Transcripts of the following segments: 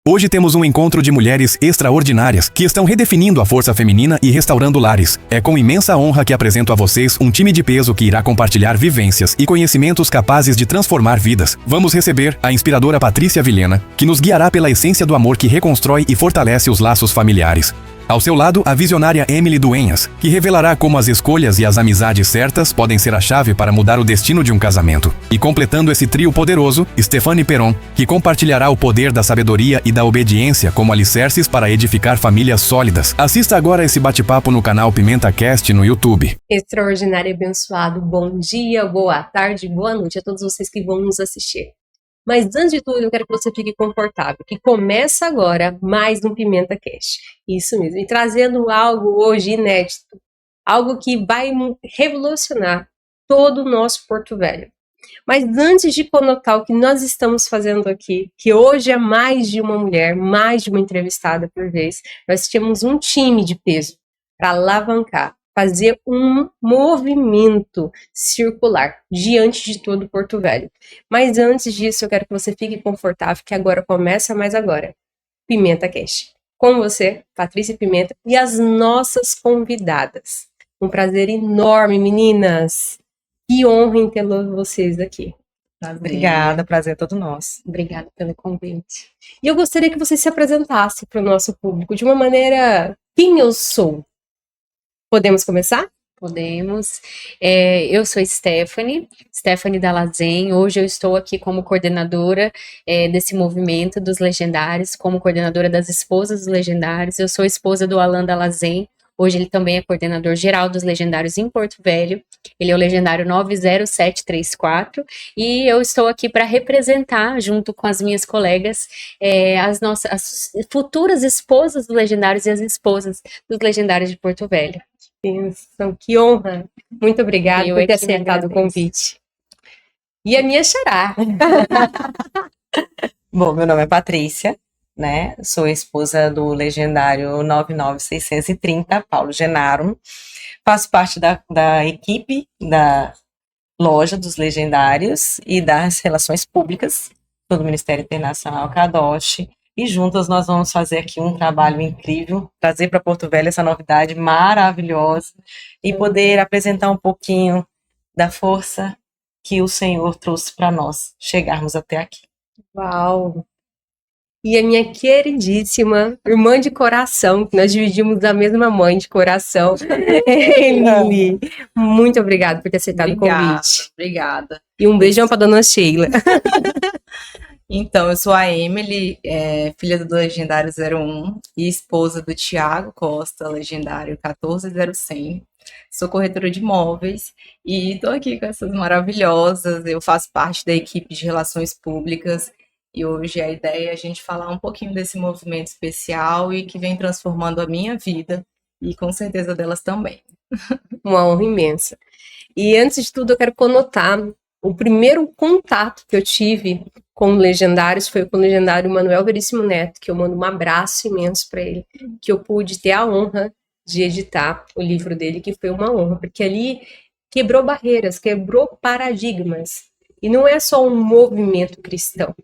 Hoje temos um encontro de mulheres extraordinárias que estão redefinindo a força feminina e restaurando lares. É com imensa honra que apresento a vocês um time de peso que irá compartilhar vivências e conhecimentos capazes de transformar vidas. Vamos receber a inspiradora Patrícia Vilhena, que nos guiará pela essência do amor que reconstrói e fortalece os laços familiares. Ao seu lado, a visionária Emily Duenhas, que revelará como as escolhas e as amizades certas podem ser a chave para mudar o destino de um casamento. E completando esse trio poderoso, Stephanie Peron, que compartilhará o poder da sabedoria e da obediência como alicerces para edificar famílias sólidas. Assista agora esse bate-papo no canal Pimenta Cast no YouTube. Extraordinário e abençoado, bom dia, boa tarde, boa noite a todos vocês que vão nos assistir. Mas antes de tudo, eu quero que você fique confortável, que começa agora mais um Pimenta Cast. Isso mesmo, e trazendo algo hoje inédito, algo que vai revolucionar todo o nosso Porto Velho. Mas antes de conotar o que nós estamos fazendo aqui, que hoje é mais de uma mulher, mais de uma entrevistada por vez, nós temos um time de peso para alavancar, fazer um movimento circular diante de todo Porto Velho. Mas antes disso, eu quero que você fique confortável, que agora começa mais agora. Pimenta Cast. Com você, Patrícia Pimenta, e as nossas convidadas. Um prazer enorme, meninas. Que honra em ter vocês aqui. Obrigada, prazer é todo nosso. Obrigada pelo convite. E eu gostaria que você se apresentasse para o nosso público de uma maneira, quem eu sou. Podemos começar? Podemos. Eu sou Stephanie Dalazen. Hoje eu estou aqui como coordenadora desse movimento dos legendários, como coordenadora das esposas dos legendários. Eu sou esposa do Alan Dalazen. Hoje ele também é coordenador geral dos legendários em Porto Velho. Ele é o legendário 90734. E eu estou aqui para representar, junto com as minhas colegas, as futuras esposas dos legendários e as esposas dos legendários de Porto Velho. Que honra. Muito obrigada por ter aceitado o convite. E a minha xará. Bom, meu nome é Patrícia, né? Sou esposa do legendário 99630, Paulo Genaro. Faço parte da equipe da loja dos legendários e das relações públicas do Ministério Internacional Kadosh. E juntas nós vamos fazer aqui um trabalho incrível, trazer para Porto Velho essa novidade maravilhosa e poder apresentar um pouquinho da força que o Senhor trouxe para nós chegarmos até aqui. Uau! E a minha queridíssima irmã de coração, que nós dividimos a mesma mãe de coração, Emily. Muito obrigada por ter aceitado o convite. Obrigada. E um beijão para dona Sheila. Então, eu sou a Emily, filha do Legendário 01 e esposa do Tiago Costa, Legendário 1400100. Sou corretora de imóveis e estou aqui com essas maravilhosas. Eu faço parte da equipe de relações públicas e hoje a ideia é a gente falar um pouquinho desse movimento especial e que vem transformando a minha vida e com certeza delas também. Uma honra imensa. E antes de tudo, eu quero conotar o primeiro contato que eu tive com legendários foi com o legendário Manuel Veríssimo Neto, que eu mando um abraço imenso para ele, que eu pude ter a honra de editar o livro dele, que foi uma honra, porque ali quebrou barreiras, quebrou paradigmas. E não é só um movimento cristão,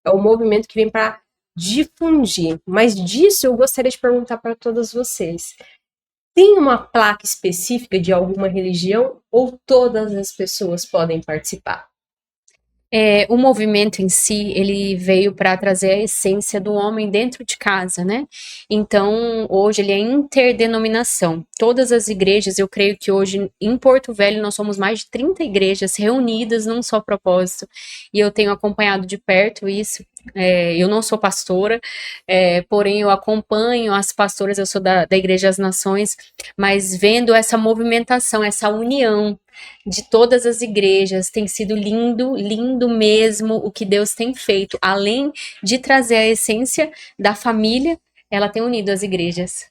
é um movimento que vem para difundir. Mas disso eu gostaria de perguntar para todas vocês. Tem uma placa específica de alguma religião ou todas as pessoas podem participar? O movimento em si, ele veio para trazer a essência do homem dentro de casa, né? Então, hoje ele é interdenominação. Todas as igrejas, eu creio que hoje em Porto Velho nós somos mais de 30 igrejas reunidas num só propósito. E eu tenho acompanhado de perto isso. Eu não sou pastora, porém eu acompanho as pastoras, eu sou da Igreja das Nações, mas vendo essa movimentação, essa união de todas as igrejas, tem sido lindo, lindo mesmo o que Deus tem feito. Além de trazer a essência da família, ela tem unido as igrejas.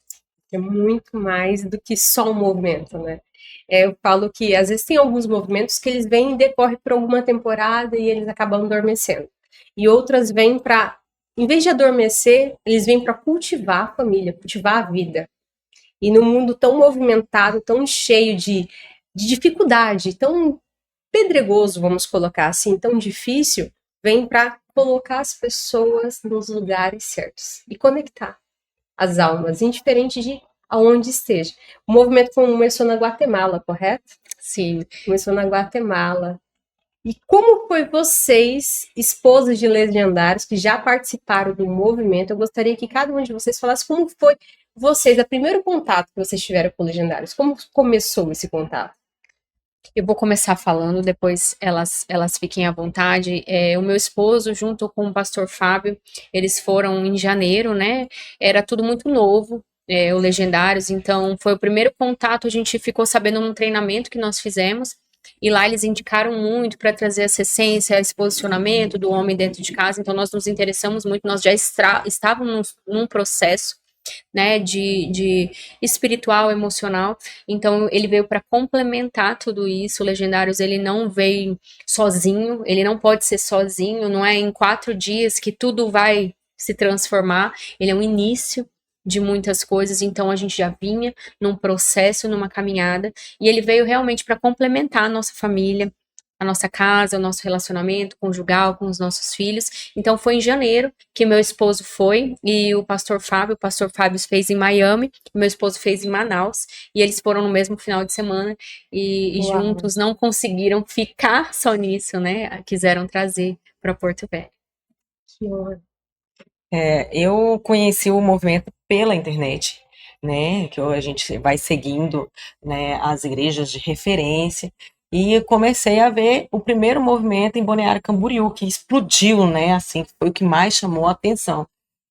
É muito mais do que só um movimento, né? Eu falo que às vezes tem alguns movimentos que eles vêm e decorrem por alguma temporada e eles acabam adormecendo. E outras vêm para, em vez de adormecer, eles vêm para cultivar a família, cultivar a vida. E num mundo tão movimentado, tão cheio de dificuldade, tão pedregoso, vamos colocar assim, tão difícil, vem para colocar as pessoas nos lugares certos e conectar as almas, indiferente de aonde esteja. O movimento começou na Guatemala, correto? Sim. Começou na Guatemala. E como foi vocês, esposas de legendários, que já participaram do movimento? Eu gostaria que cada um de vocês falasse como foi vocês, o primeiro contato que vocês tiveram com legendários. Como começou esse contato? Eu vou começar falando, depois elas fiquem à vontade. O meu esposo, junto com o pastor Fábio, eles foram em janeiro, né? Era tudo muito novo, o Legendários, então foi o primeiro contato, a gente ficou sabendo num treinamento que nós fizemos, e lá eles indicaram muito para trazer essa essência, esse posicionamento do homem dentro de casa, então nós nos interessamos muito, nós já estávamos num processo, né, de espiritual, emocional, então ele veio para complementar tudo isso. O Legendários, ele não veio sozinho, ele não pode ser sozinho, não é em 4 dias que tudo vai se transformar, ele é um início de muitas coisas, então a gente já vinha num processo, numa caminhada, e ele veio realmente para complementar a nossa família, a nossa casa, o nosso relacionamento conjugal com os nossos filhos. Então foi em janeiro que meu esposo foi, e o pastor Fábio fez em Miami, meu esposo fez em Manaus, e eles foram no mesmo final de semana, e juntos não conseguiram ficar só nisso, né? Quiseram trazer para Porto Velho. Que honra. Eu conheci o movimento pela internet, né, que a gente vai seguindo, né, as igrejas de referência, e comecei a ver o primeiro movimento em Balneário Camboriú, que explodiu, né, assim, foi o que mais chamou a atenção.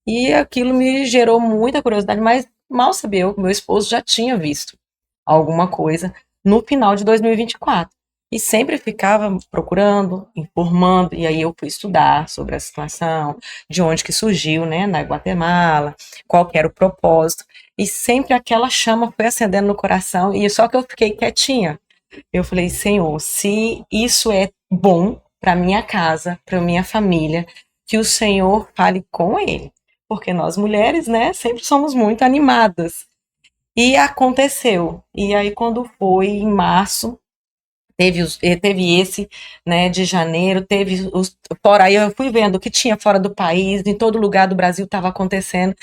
E aquilo me gerou muita curiosidade, mas mal sabia eu que meu esposo já tinha visto alguma coisa no final de 2024. E sempre ficava procurando, informando, e aí eu fui estudar sobre a situação, de onde que surgiu, né, na Guatemala, qual que era o propósito, e sempre aquela chama foi acendendo no coração, e só que eu fiquei quietinha. Eu falei, Senhor, se isso é bom para minha casa, para minha família, que o Senhor fale com ele, porque nós mulheres, né, sempre somos muito animadas. E aconteceu. E aí quando foi em março, teve esse, né, de janeiro, teve os, fora aí eu fui vendo o que tinha fora do país, em todo lugar do Brasil estava acontecendo,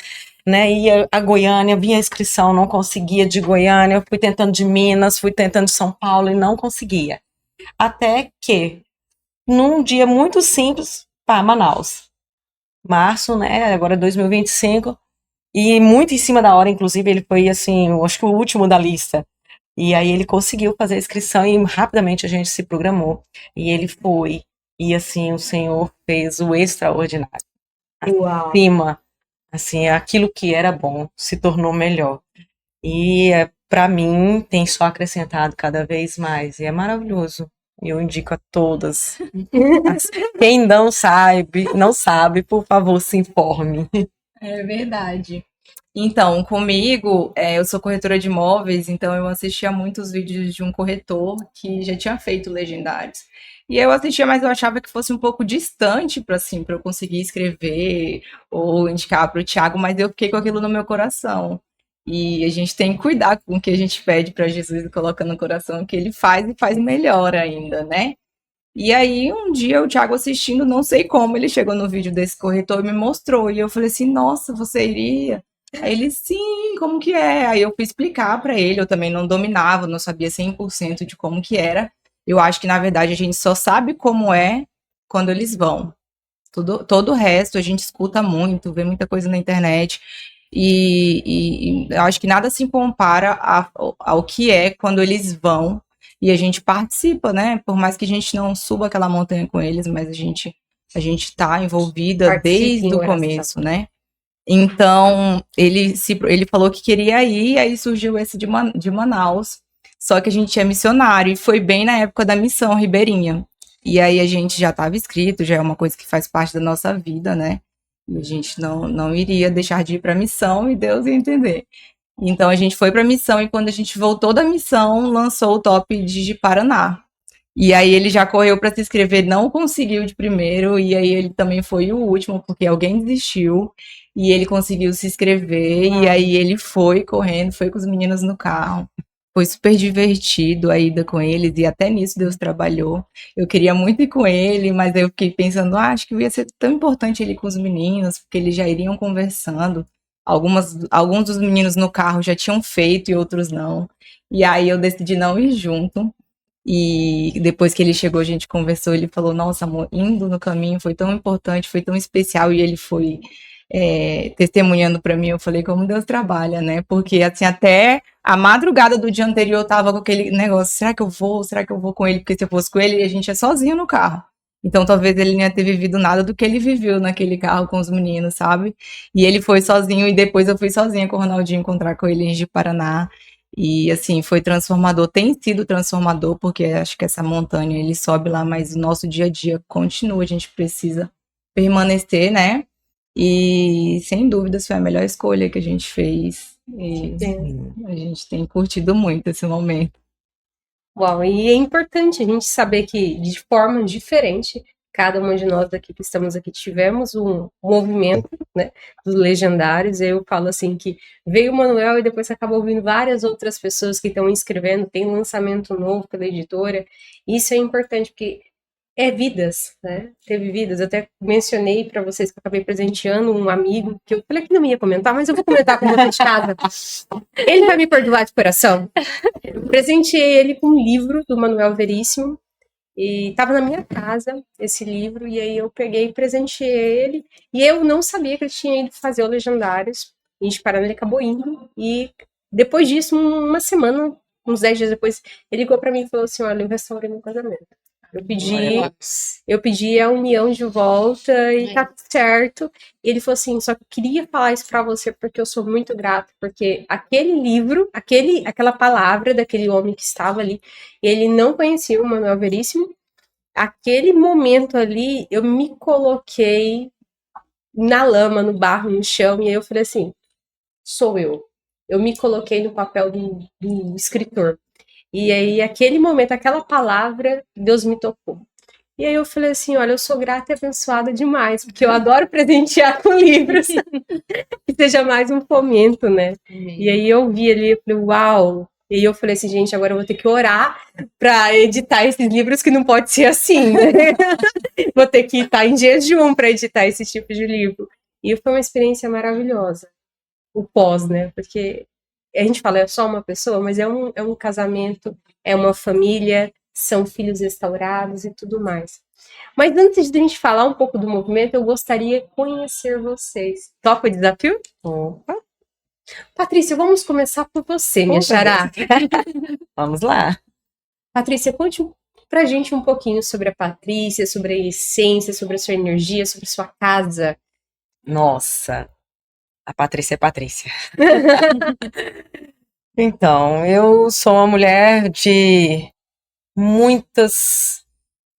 né, ia a Goiânia, vinha a inscrição, não conseguia de Goiânia, eu fui tentando de Minas, fui tentando de São Paulo e não conseguia. Até que, num dia muito simples, pá, Manaus. Março, né, agora 2025, e muito em cima da hora, inclusive, ele foi, assim, eu acho que o último da lista. E aí ele conseguiu fazer a inscrição e rapidamente a gente se programou. E ele foi. E assim, o Senhor fez o extraordinário. Uau. Acima, assim, aquilo que era bom se tornou melhor. E para mim tem só acrescentado cada vez mais. E é maravilhoso. Eu indico a todas. Quem não sabe, por favor, se informe. É verdade. Então, comigo, eu sou corretora de imóveis, então eu assistia muitos vídeos de um corretor que já tinha feito Legendários. E eu assistia, mas eu achava que fosse um pouco distante para assim, para eu conseguir escrever ou indicar para o Thiago, mas eu fiquei com aquilo no meu coração. E a gente tem que cuidar com o que a gente pede para Jesus e coloca no coração, que ele faz e faz melhor ainda, né? E aí, um dia, o Thiago assistindo, não sei como, ele chegou no vídeo desse corretor e me mostrou. E eu falei assim, nossa, você iria? Aí ele, sim, como que é? Aí eu fui explicar para ele, eu também não dominava, não sabia 100% de como que era. Eu acho que, na verdade, a gente só sabe como é quando eles vão. Todo o resto a gente escuta muito, vê muita coisa na internet. E eu acho que nada se compara ao que é quando eles vão e a gente participa, né? Por mais que a gente não suba aquela montanha com eles, mas a gente tá envolvida desde o começo, né? Então, ele falou que queria ir, aí surgiu esse de Manaus, só que a gente é missionário, e foi bem na época da missão ribeirinha. E aí a gente já estava inscrito, já é uma coisa que faz parte da nossa vida, né? E a gente não iria deixar de ir para a missão e Deus ia entender. Então a gente foi para a missão e quando a gente voltou da missão, lançou o Top de Paraná. E aí ele já correu para se inscrever, não conseguiu de primeiro, e aí ele também foi o último, porque alguém desistiu, e ele conseguiu se inscrever, e aí ele foi correndo, foi com os meninos no carro. Foi super divertido a ida com eles, e até nisso Deus trabalhou. Eu queria muito ir com ele, mas eu fiquei pensando, acho que ia ser tão importante ele ir com os meninos, porque eles já iriam conversando. Alguns dos meninos no carro já tinham feito e outros não. E aí eu decidi não ir junto. E depois que ele chegou, a gente conversou, ele falou, nossa, amor, indo no caminho foi tão importante, foi tão especial, e ele foi testemunhando para mim. Eu falei, como Deus trabalha, né? Porque assim, até a madrugada do dia anterior eu tava com aquele negócio, será que eu vou? Será que eu vou com ele? Porque se eu fosse com ele, a gente é sozinho no carro. Então talvez ele não ia ter vivido nada do que ele viveu naquele carro com os meninos, sabe? E ele foi sozinho, e depois eu fui sozinha com o Ronaldinho encontrar com ele em Paraná. E assim, foi transformador, tem sido transformador, porque acho que essa montanha ele sobe lá, mas o nosso dia a dia continua, a gente precisa permanecer, né? E sem dúvidas foi a melhor escolha que a gente fez. E a gente tem curtido muito esse momento. Uau, e é importante a gente saber que, de forma diferente, cada uma de nós daqui que estamos aqui tivemos um movimento, né, dos legendários. Eu falo assim que veio o Manuel e depois acabou ouvindo várias outras pessoas que estão inscrevendo, tem lançamento novo pela editora. Isso é importante porque é vidas, né? Teve vidas. Eu até mencionei para vocês que eu acabei presenteando um amigo, que eu falei que não ia comentar, mas eu vou comentar com você de casa. Ele vai me perdoar de coração. Eu presenteei ele com um livro do Manuel Veríssimo, e estava na minha casa esse livro, e aí eu peguei e presenteei ele, e eu não sabia que ele tinha ido fazer o Legendários, e de Paraná ele acabou indo, e depois disso, uma semana, uns 10 dias depois, ele ligou para mim e falou assim, olha, eu restaurei meu casamento. Eu pedi a união de volta e tá tudo certo. E ele falou assim, só que eu queria falar isso pra você porque eu sou muito grato, porque aquele livro, aquela palavra daquele homem que estava ali, ele não conhecia o Manuel Veríssimo. Aquele momento ali, eu me coloquei na lama, no barro, no chão, e aí eu falei assim, sou eu. Eu me coloquei no papel do escritor. E aí, aquele momento, aquela palavra, Deus me tocou. E aí eu falei assim, olha, eu sou grata e abençoada demais, porque eu adoro presentear com livros. Que seja mais um fomento, né? E aí eu vi ali, eu falei, uau! E aí eu falei assim, gente, agora eu vou ter que orar para editar esses livros, que não pode ser assim, né? Vou ter que estar em jejum para editar esse tipo de livro. E foi uma experiência maravilhosa. O pós, né? Porque a gente fala, é só uma pessoa, mas é um casamento, é uma família, são filhos restaurados e tudo mais. Mas antes de a gente falar um pouco do movimento, eu gostaria de conhecer vocês. Topa o desafio? Opa, Patrícia, vamos começar por você, minha xará. vamos lá. Patrícia, conte pra gente um pouquinho sobre a Patrícia, sobre a essência, sobre a sua energia, sobre a sua casa. Nossa, a Patrícia é Patrícia. Então, eu sou uma mulher de muitas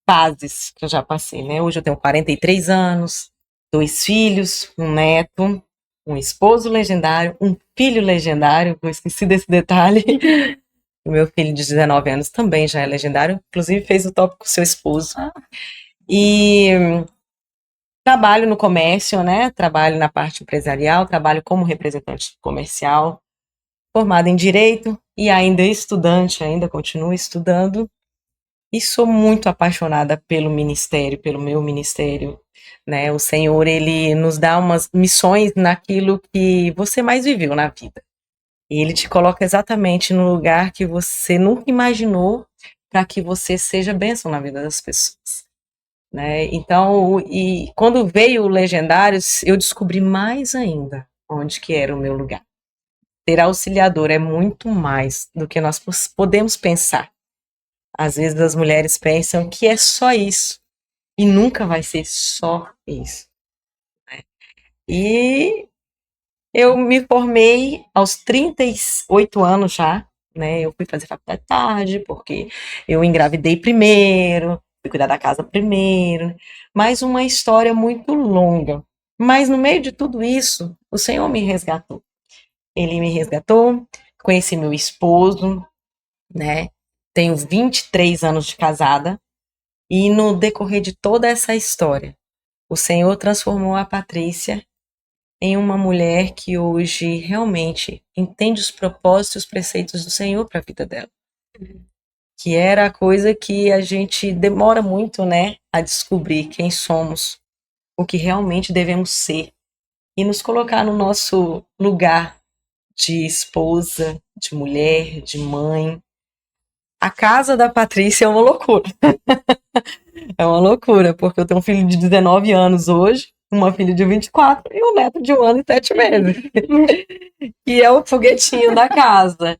fases que eu já passei, né? Hoje eu tenho 43 anos, 2 filhos, um neto, um esposo legendário, um filho legendário, eu esqueci desse detalhe. O meu filho de 19 anos também já é legendário, inclusive fez o top com seu esposo. E trabalho no comércio, né? Trabalho na parte empresarial, trabalho como representante comercial, formada em Direito e ainda estudante, ainda continuo estudando. E sou muito apaixonada pelo ministério, pelo meu ministério, né? O Senhor, Ele nos dá umas missões naquilo que você mais viveu na vida. E Ele te coloca exatamente no lugar que você nunca imaginou, para que você seja bênção na vida das pessoas, né? Então, e quando veio o Legendários, eu descobri mais ainda onde que era o meu lugar. Ter auxiliador é muito mais do que nós podemos pensar. Às vezes as mulheres pensam que é só isso, e nunca vai ser só isso, né? E eu me formei aos 38 anos já, né? Eu fui fazer faculdade tarde, porque eu engravidei primeiro, fui cuidar da casa primeiro, mas uma história muito longa. Mas no meio de tudo isso, o Senhor me resgatou. Ele me resgatou, conheci meu esposo, né? Tenho 23 anos de casada, e no decorrer de toda essa história, o Senhor transformou a Patrícia em uma mulher que hoje realmente entende os propósitos e os preceitos do Senhor para a vida dela. Que era a coisa que a gente demora muito, né, a descobrir quem somos, o que realmente devemos ser e nos colocar no nosso lugar de esposa, de mulher, de mãe. A casa da Patrícia é uma loucura. É uma loucura, porque eu tenho um filho de 19 anos hoje, uma filha de 24 e um neto de 1 ano e 7 meses. Que é o foguetinho da casa.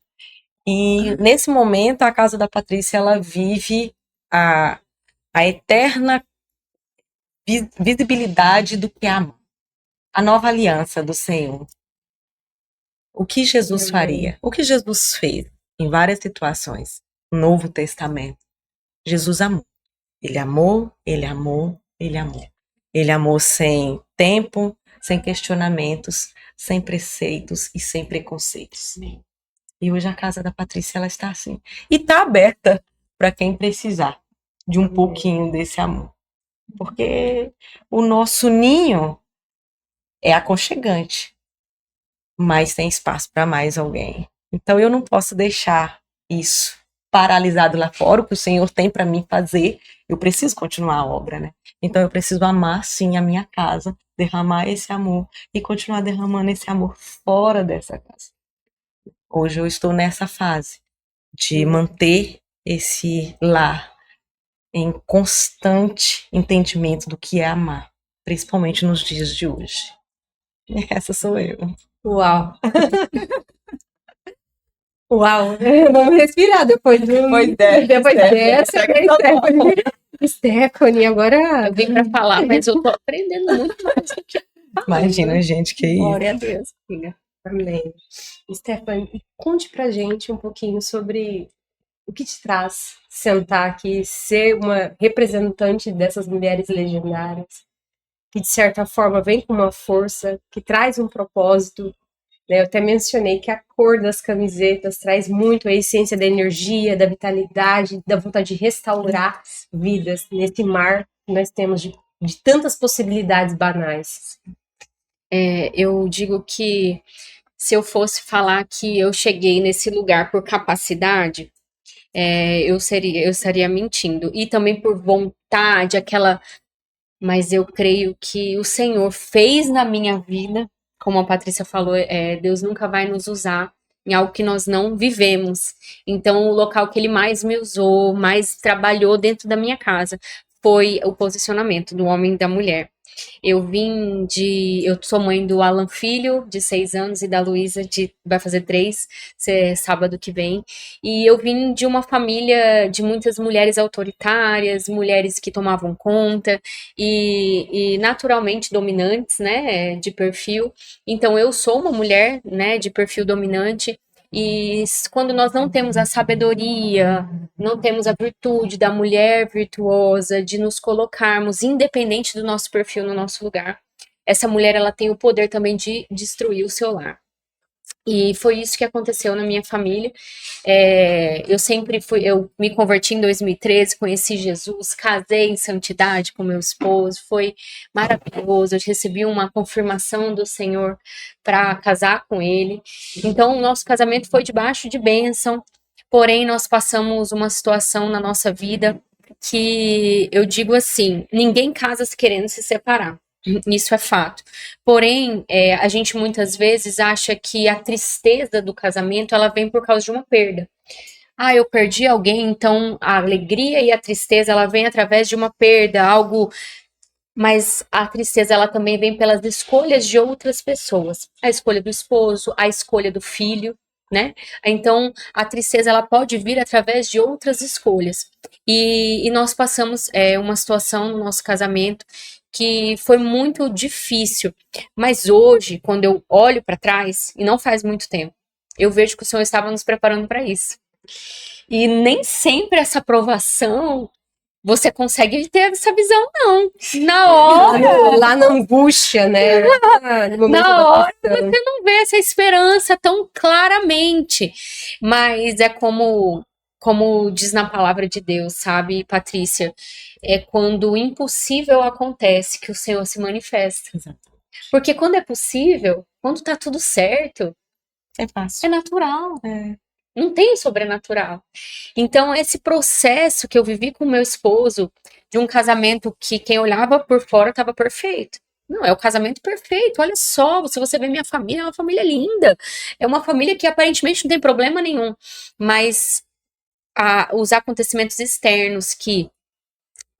E nesse momento, a casa da Patrícia, ela vive a eterna visibilidade do que é a nova aliança do Senhor. O que Jesus faria? O que Jesus fez em várias situações no Novo Testamento? Jesus amou. Ele amou, ele amou, ele amou. Ele amou sem tempo, sem questionamentos, sem preceitos e sem preconceitos. E hoje a casa da Patrícia ela está assim. E está aberta para quem precisar de um pouquinho desse amor. Porque o nosso ninho é aconchegante, mas tem espaço para mais alguém. Então eu não posso deixar isso paralisado lá fora, o que o Senhor tem para mim fazer. Eu preciso continuar a obra, né? Então eu preciso amar sim a minha casa, derramar esse amor e continuar derramando esse amor fora dessa casa. Hoje eu estou nessa fase de manter esse lar em constante entendimento do que é amar, principalmente nos dias de hoje. Essa sou eu. Uau! Uau! Vamos respirar depois Depois dessa, né, Stephanie, agora Eu vim pra falar, mas eu tô aprendendo muito mais do que imagina, gente, que isso. glória a Deus, filha. Amém. Stephanie, conte pra gente um pouquinho sobre o que te traz sentar aqui, ser uma representante dessas mulheres legendárias, que de certa forma vem com uma força, que traz um propósito, né? Eu até mencionei que a cor das camisetas traz muito a essência da energia, da vitalidade, da vontade de restaurar vidas nesse mar que nós temos de tantas possibilidades banais. Eu digo que se eu fosse falar que eu cheguei nesse lugar por capacidade, eu estaria mentindo. E também por vontade, mas eu creio que o Senhor fez na minha vida, como a Patrícia falou, Deus nunca vai nos usar em algo que nós não vivemos. Então, o local que Ele mais me usou, mais trabalhou dentro da minha casa, foi o posicionamento do homem e da mulher. Eu sou mãe do Alan Filho, de 6 anos, e da Luísa, vai fazer 3, sábado que vem. E eu vim de uma família de muitas mulheres autoritárias, mulheres que tomavam conta e naturalmente dominantes, né, de perfil. Então eu sou uma mulher, né, de perfil dominante. E quando nós não temos a sabedoria, não temos a virtude da mulher virtuosa, de nos colocarmos independente do nosso perfil no nosso lugar, essa mulher ela tem o poder também de destruir o seu lar. E foi isso que aconteceu na minha família. Eu me converti em 2013, conheci Jesus, casei em santidade com meu esposo, foi maravilhoso. Eu recebi uma confirmação do Senhor para casar com ele. Então, o nosso casamento foi debaixo de bênção, porém, nós passamos uma situação na nossa vida que eu digo assim: ninguém casa querendo se separar. Isso é fato. Porém, a gente muitas vezes acha que a tristeza do casamento ela vem por causa de uma perda. Ah, eu perdi alguém, então a alegria e a tristeza ela vem através de uma perda, algo. Mas a tristeza ela também vem pelas escolhas de outras pessoas. A escolha do esposo, a escolha do filho, né? Então, a tristeza ela pode vir através de outras escolhas. E nós passamos uma situação no nosso casamento que foi muito difícil. Mas hoje, quando eu olho para trás, e não faz muito tempo, eu vejo que o Senhor estava nos preparando para isso. E nem sempre essa aprovação você consegue ter essa visão, não. Na hora. Lá na angústia, né? Na hora você não vê essa esperança tão claramente. Mas é como diz na palavra de Deus, sabe, Patrícia? É quando o impossível acontece que o Senhor se manifesta. Exato. Porque quando é possível, quando tá tudo certo, É é fácil. natural. É. Não tem sobrenatural. Então, esse processo que eu vivi com meu esposo, de um casamento que quem olhava por fora estava perfeito. Não, é o casamento perfeito. Olha só, se você vê minha família, é uma família linda. É uma família que aparentemente não tem problema nenhum. Mas os acontecimentos externos que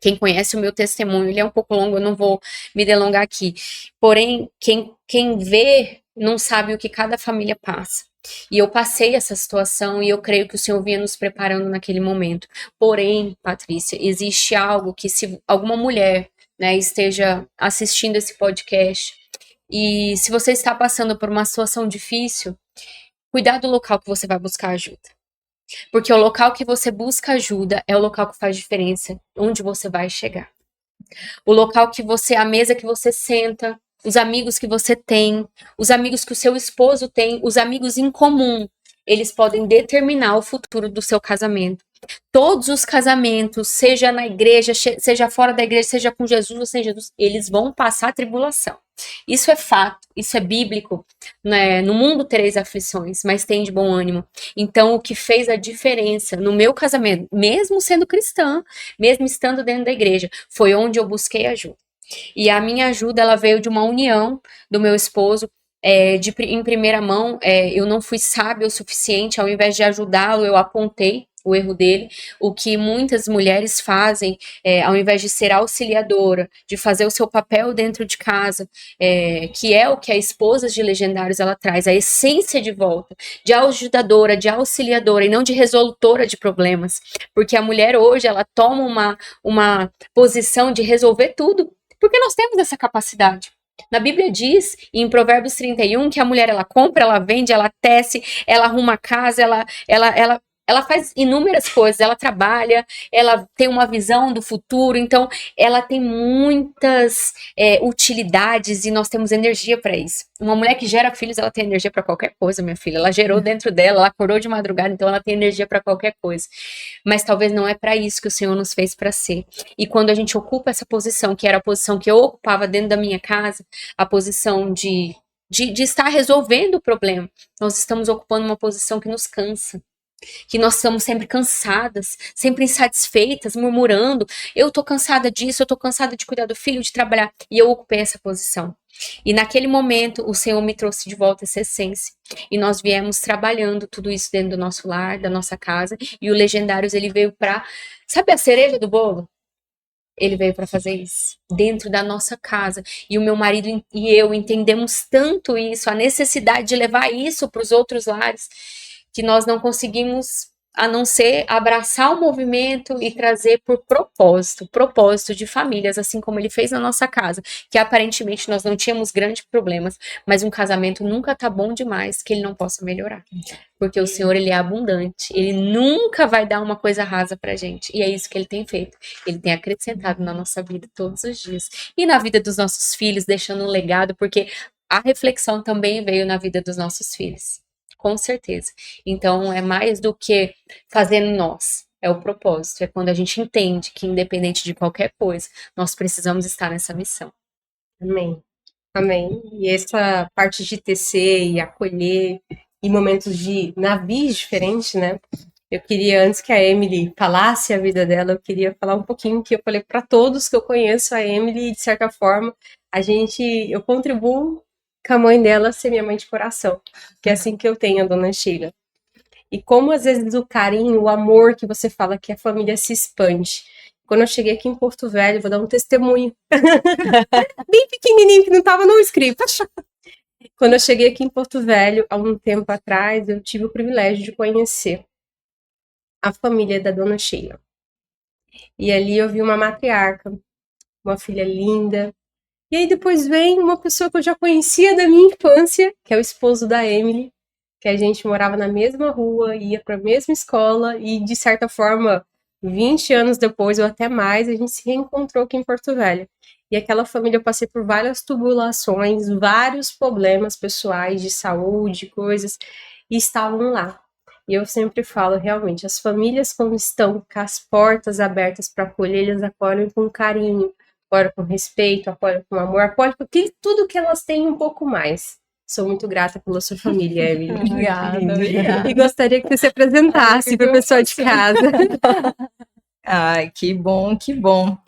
quem conhece o meu testemunho, ele é um pouco longo, eu não vou me delongar aqui. Porém, quem vê não sabe o que cada família passa. E eu passei essa situação e eu creio que o Senhor vinha nos preparando naquele momento. Porém, Patrícia, existe algo que se alguma mulher, né, esteja assistindo esse podcast e se você está passando por uma situação difícil, cuidado do local que você vai buscar ajuda. Porque o local que você busca ajuda é o local que faz diferença, onde você vai chegar. O local que você, a mesa que você senta, os amigos que você tem, os amigos que o seu esposo tem, os amigos em comum, eles podem determinar o futuro do seu casamento. Todos os casamentos, seja na igreja, seja fora da igreja, seja com Jesus ou sem Jesus, eles vão passar tribulação. Isso é fato, isso é bíblico, né? No mundo tereis aflições, mas tem de bom ânimo. Então, o que fez a diferença no meu casamento, mesmo sendo cristã, mesmo estando dentro da igreja, foi onde eu busquei ajuda. E a minha ajuda, ela veio de uma união do meu esposo, em primeira mão. Eu não fui sábia o suficiente, ao invés de ajudá-lo, eu apontei o erro dele. O que muitas mulheres fazem, ao invés de ser auxiliadora, de fazer o seu papel dentro de casa, que é o que a esposa de Legendários ela traz, a essência de volta, de ajudadora, de auxiliadora e não de resolutora de problemas, porque a mulher hoje ela toma uma posição de resolver tudo, porque nós temos essa capacidade. Na Bíblia diz, em Provérbios 31, que a mulher ela compra, ela vende, ela tece, ela arruma a casa, ela faz inúmeras coisas, ela trabalha, ela tem uma visão do futuro, então ela tem muitas utilidades e nós temos energia para isso. Uma mulher que gera filhos, ela tem energia para qualquer coisa, minha filha. Ela gerou dentro dela, ela acordou de madrugada, então ela tem energia para qualquer coisa. Mas talvez não é para isso que o Senhor nos fez para ser. E quando a gente ocupa essa posição, que era a posição que eu ocupava dentro da minha casa, a posição de estar resolvendo o problema, nós estamos ocupando uma posição que nos cansa. Que nós estamos sempre cansadas, sempre insatisfeitas, murmurando. Eu tô cansada disso, eu tô cansada de cuidar do filho, de trabalhar. E eu ocupei essa posição. E naquele momento, o Senhor me trouxe de volta essa essência. E nós viemos trabalhando tudo isso dentro do nosso lar, da nossa casa. E o Legendários, ele veio pra... Sabe a cereja do bolo? Ele veio para fazer isso, dentro da nossa casa. E o meu marido e eu entendemos tanto isso, a necessidade de levar isso para os outros lares, que nós não conseguimos, a não ser abraçar o movimento e trazer por propósito de famílias, assim como ele fez na nossa casa, que aparentemente nós não tínhamos grandes problemas, mas um casamento nunca tá bom demais que ele não possa melhorar. Porque o Senhor, ele é abundante, ele nunca vai dar uma coisa rasa pra gente, e é isso que ele tem feito. Ele tem acrescentado na nossa vida todos os dias, e na vida dos nossos filhos, deixando um legado, porque a reflexão também veio na vida dos nossos filhos. Com certeza. Então, é mais do que fazer nós. É o propósito. É quando a gente entende que, independente de qualquer coisa, nós precisamos estar nessa missão. Amém. Amém. E essa parte de tecer e acolher, em momentos de navios diferentes, né? Eu queria, antes que a Emily falasse a vida dela, eu queria falar um pouquinho que eu falei para todos que eu conheço a Emily, de certa forma, eu contribuo com a mãe dela ser minha mãe de coração, que é assim que eu tenho a dona Sheila. E como às vezes o carinho, o amor que você fala que a família se expande. Quando eu cheguei aqui em Porto Velho, vou dar um testemunho bem pequenininho que não estava no script. Quando eu cheguei aqui em Porto Velho, há um tempo atrás, eu tive o privilégio de conhecer a família da dona Sheila. E ali eu vi uma matriarca, uma filha linda. E aí depois vem uma pessoa que eu já conhecia da minha infância, que é o esposo da Emily, que a gente morava na mesma rua, ia para a mesma escola e, de certa forma, 20 anos depois, ou até mais, a gente se reencontrou aqui em Porto Velho. E aquela família, eu passei por várias tubulações, vários problemas pessoais de saúde, coisas, e estavam lá. E eu sempre falo, realmente, as famílias, quando estão com as portas abertas para acolher, eles acolhem com carinho, apoio com respeito, apoio com amor, apoio com tudo que elas têm um pouco mais. Sou muito grata pela sua família, Emily. Obrigada. E gostaria que você se apresentasse para o pessoal de casa. Ai, que bom, que bom.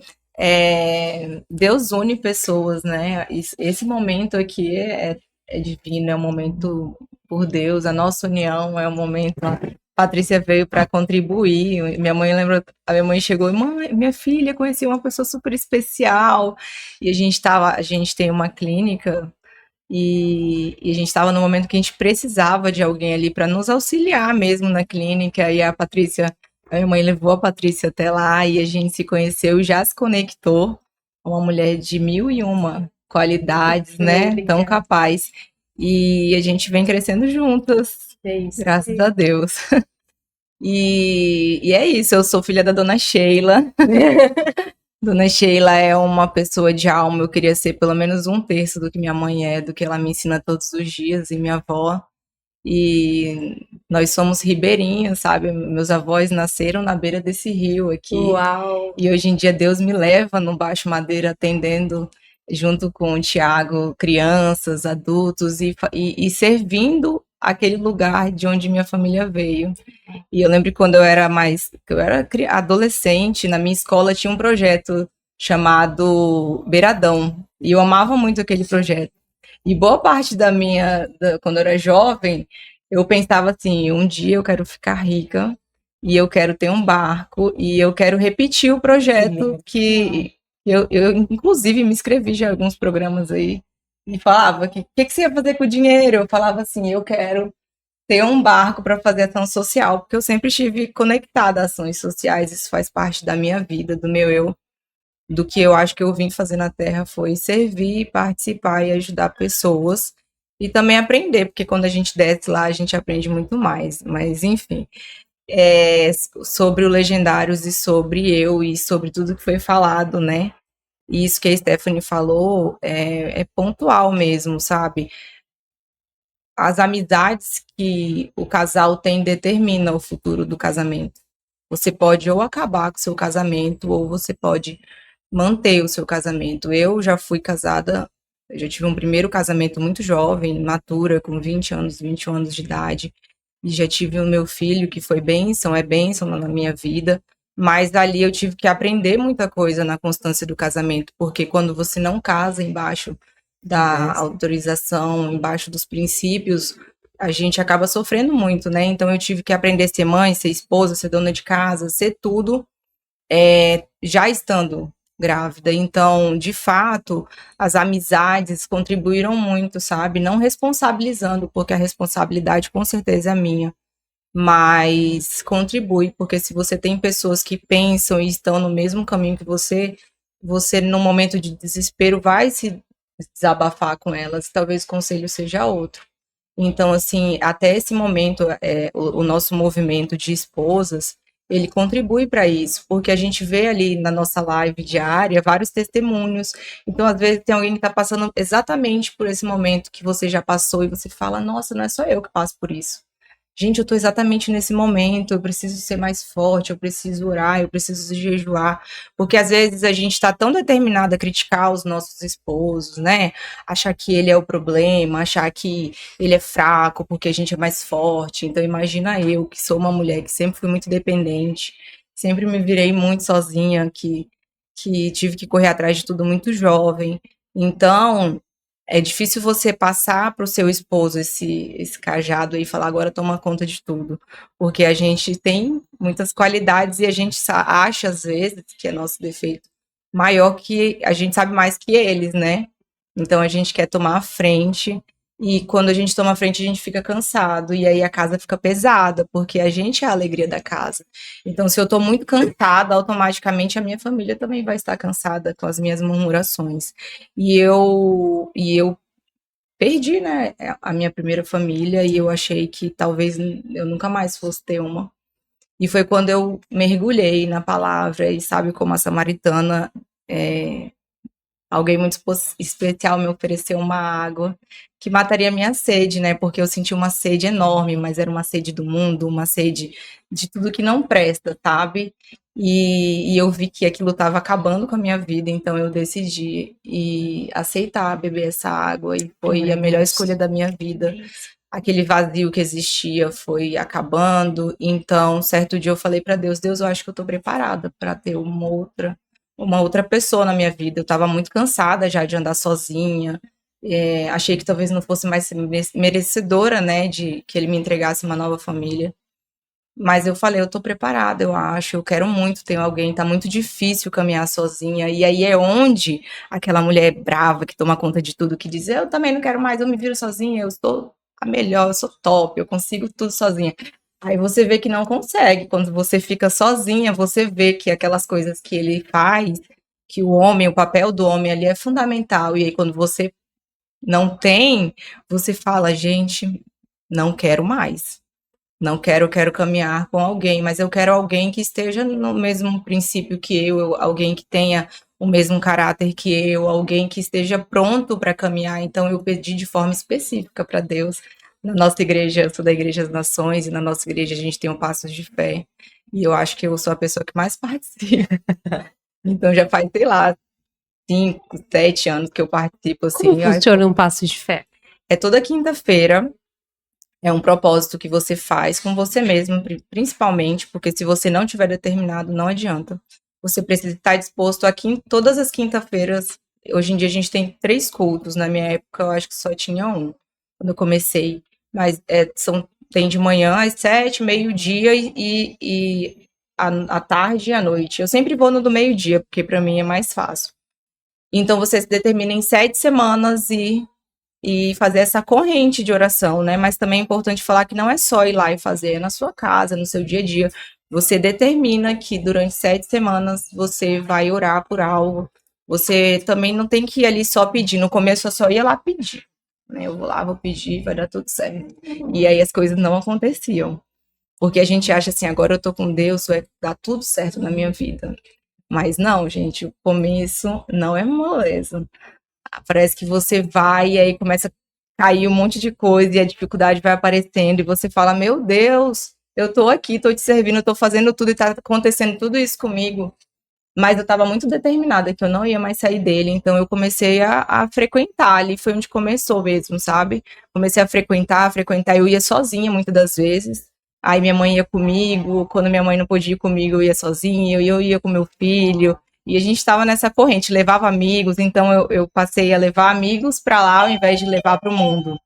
Deus une pessoas, né? Esse momento aqui é divino, é um momento por Deus. A nossa união é um momento. A Patrícia veio para contribuir. Minha mãe lembra, a minha mãe chegou, mãe, minha filha conheceu uma pessoa super especial. E a gente tem uma clínica. E a gente estava no momento que a gente precisava de alguém ali para nos auxiliar mesmo na clínica. E a minha mãe levou a Patrícia até lá e a gente se conheceu e já se conectou. Uma mulher de 1001 qualidades, né? Obrigada. Tão capaz. E a gente vem crescendo juntas, É isso. graças a Deus. E é isso, eu sou filha da Dona Sheila. Dona Sheila é uma pessoa de alma, eu queria ser pelo menos 1/3 do que minha mãe é, do que ela me ensina todos os dias, e minha avó. E nós somos ribeirinhos, sabe? Meus avós nasceram na beira desse rio aqui. Uau! E hoje em dia Deus me leva no Baixo Madeira atendendo junto com o Tiago crianças, adultos e servindo aquele lugar de onde minha família veio. E eu lembro que quando que eu era adolescente, na minha escola tinha um projeto chamado Beiradão, e eu amava muito aquele projeto. E boa parte quando eu era jovem, eu pensava assim, um dia eu quero ficar rica, e eu quero ter um barco, e eu quero repetir o projeto que eu inclusive me inscrevi já em alguns programas aí, e falava, que você ia fazer com o dinheiro? Eu falava assim, eu quero ter um barco para fazer ação social, porque eu sempre estive conectada a ações sociais, isso faz parte da minha vida, do meu eu, do que eu acho que eu vim fazer na Terra foi servir, participar e ajudar pessoas e também aprender, porque quando a gente desce lá, a gente aprende muito mais. Mas, enfim, sobre o Legendários e sobre eu e sobre tudo que foi falado, né? E isso que a Stephanie falou é pontual mesmo, sabe? As amizades que o casal tem determinam o futuro do casamento. Você pode ou acabar com o seu casamento, ou você pode manter o seu casamento. Eu já fui casada, eu já tive um primeiro casamento muito jovem, matura, com 20 anos, 21 anos de idade, e já tive o meu filho, que foi bênção, é bênção na minha vida, mas dali eu tive que aprender muita coisa na constância do casamento, porque quando você não casa embaixo da autorização, embaixo dos princípios, a gente acaba sofrendo muito, né? Então eu tive que aprender a ser mãe, ser esposa, ser dona de casa, ser tudo, já estando grávida. Então, de fato, as amizades contribuíram muito, sabe? Não responsabilizando, porque a responsabilidade com certeza é minha, mas contribui, porque se você tem pessoas que pensam e estão no mesmo caminho que você no momento de desespero vai se desabafar com elas, talvez o conselho seja outro. Então, assim, até esse momento, o nosso movimento de esposas, ele contribui para isso, porque a gente vê ali na nossa live diária vários testemunhos. Então, às vezes, tem alguém que está passando exatamente por esse momento que você já passou e você fala, nossa, não é só eu que passo por isso. Gente, eu estou exatamente nesse momento, eu preciso ser mais forte, eu preciso orar, eu preciso jejuar, porque às vezes a gente está tão determinada a criticar os nossos esposos, né? Achar que ele é o problema, achar que ele é fraco porque a gente é mais forte. Então, imagina eu, que sou uma mulher que sempre fui muito dependente, sempre me virei muito sozinha, que tive que correr atrás de tudo muito jovem. Então, é difícil você passar para o seu esposo esse cajado aí e falar, agora toma conta de tudo. Porque a gente tem muitas qualidades e a gente acha, às vezes, que é nosso defeito maior, que a gente sabe mais que eles, né? Então a gente quer tomar a frente. E quando a gente toma a frente, a gente fica cansado. E aí a casa fica pesada, porque a gente é a alegria da casa. Então, se eu tô muito cansada, automaticamente a minha família também vai estar cansada com as minhas murmurações. E eu perdi, né, a minha primeira família, e eu achei que talvez eu nunca mais fosse ter uma. E foi quando eu mergulhei na palavra, e sabe, como a samaritana, alguém muito especial me ofereceu uma água, que mataria a minha sede, né? Porque eu senti uma sede enorme, mas era uma sede do mundo, uma sede de tudo que não presta, sabe? E eu vi que aquilo estava acabando com a minha vida, então eu decidi aceitar beber essa água e foi a melhor escolha da minha vida. Aquele vazio que existia foi acabando, então certo dia eu falei para Deus, Deus, eu acho que eu estou preparada para ter uma outra pessoa na minha vida. Eu estava muito cansada já de andar sozinha. Achei que talvez não fosse mais merecedora, né, de que ele me entregasse uma nova família. Mas eu falei, eu tô preparada, eu acho, eu quero muito ter alguém, tá muito difícil caminhar sozinha. E aí é onde aquela mulher brava que toma conta de tudo, que diz, eu também não quero mais, eu me viro sozinha, eu sou a melhor, eu sou top, eu consigo tudo sozinha. Aí você vê que não consegue. Quando você fica sozinha, você vê que aquelas coisas que ele faz, que o papel do homem ali é fundamental. E aí quando você não tem, você fala, gente, não quero mais. Não quero, quero caminhar com alguém, mas eu quero alguém que esteja no mesmo princípio que eu, alguém que tenha o mesmo caráter que eu, alguém que esteja pronto para caminhar. Então eu pedi de forma específica para Deus. Na nossa igreja, eu sou da Igreja das Nações, e na nossa igreja a gente tem um Passos de Fé. E eu acho que eu sou a pessoa que mais participa. Então já faz, sei lá, 5, 7 anos que eu participo, assim. Como funciona um passo de fé? É toda quinta-feira, é um propósito que você faz com você mesmo, principalmente, porque se você não tiver determinado, não adianta. Você precisa estar disposto aqui todas as quinta-feiras. Hoje em dia a gente tem 3 cultos, na minha época eu acho que só tinha um, quando eu comecei. Mas tem de manhã às 7, meio-dia e à tarde e à noite. Eu sempre vou no do meio-dia, porque para mim é mais fácil. Então você se determina em 7 semanas e fazer essa corrente de oração, né? Mas também é importante falar que não é só ir lá e fazer, é na sua casa, no seu dia a dia. Você determina que durante 7 semanas você vai orar por algo. Você também não tem que ir ali só pedir. No começo eu só ia lá pedir, né? Eu vou lá, vou pedir, vai dar tudo certo. E aí as coisas não aconteciam. Porque a gente acha assim, agora eu tô com Deus, vai dar tudo certo na minha vida. Mas não, gente, o começo não é moleza. Parece que você vai e aí começa a cair um monte de coisa e a dificuldade vai aparecendo e você fala, meu Deus, eu tô aqui, tô te servindo, tô fazendo tudo e tá acontecendo tudo isso comigo. Mas eu tava muito determinada que eu não ia mais sair dele, então eu comecei a frequentar ali, foi onde começou mesmo, sabe? Comecei a frequentar, eu ia sozinha muitas das vezes. Aí minha mãe ia comigo, quando minha mãe não podia ir comigo, eu ia sozinha, eu ia com meu filho. E a gente estava nessa corrente, levava amigos, então eu passei a levar amigos para lá ao invés de levar para o mundo.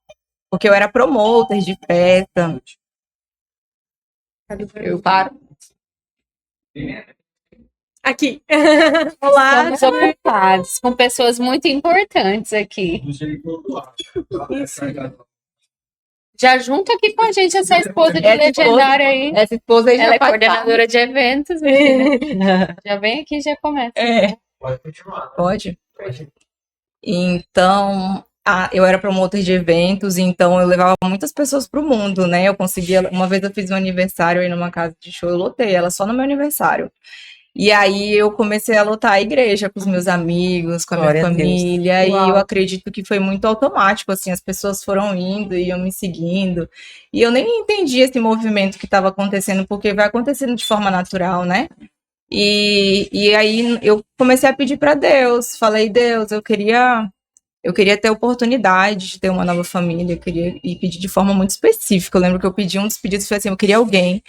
Porque eu era promotor de festa. Eu paro. Aqui. Olá. Estamos ocupados com pessoas muito importantes aqui. Já junta aqui com a gente essa esposa de legendária aí. Essa esposa aí já Ela é faz coordenadora de eventos. Já vem aqui e já começa. Pode continuar. Pode? Então, eu era promotor de eventos, então eu levava muitas pessoas para o mundo, né? Eu conseguia. Uma vez eu fiz um aniversário aí numa casa de show, eu lotei ela só no meu aniversário. E aí eu comecei a lotar a igreja com os meus amigos, com a minha família, e eu acredito que foi muito automático, assim, as pessoas foram indo e iam me seguindo, e eu nem entendi esse movimento que estava acontecendo, porque vai acontecendo de forma natural, né? E aí eu comecei a pedir para Deus, falei, Deus, eu queria ter a oportunidade de ter uma nova família, eu queria pedir de forma muito específica. Eu lembro que eu pedi um dos pedidos, foi assim, eu queria alguém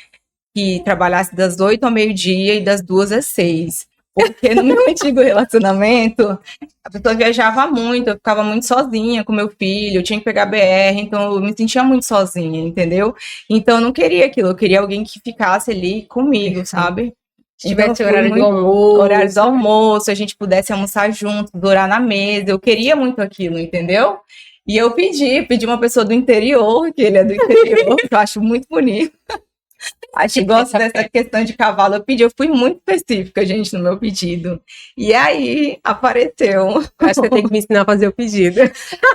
que trabalhasse das 8 ao meio-dia e das 2 às 6. Porque no meu antigo relacionamento, a pessoa viajava muito, eu ficava muito sozinha com meu filho, eu tinha que pegar BR, então eu me sentia muito sozinha, entendeu? Então eu não queria aquilo, eu queria alguém que ficasse ali comigo, sabe? Tivesse horário do almoço. Horário do almoço, a gente pudesse almoçar juntos, orar na mesa, eu queria muito aquilo, entendeu? E eu pedi uma pessoa do interior, que ele é do interior, que eu acho muito bonito. A gente gosta dessa questão de cavalo. Eu fui muito específica, gente, no meu pedido. E aí apareceu. Acho que eu tenho que me ensinar a fazer o pedido.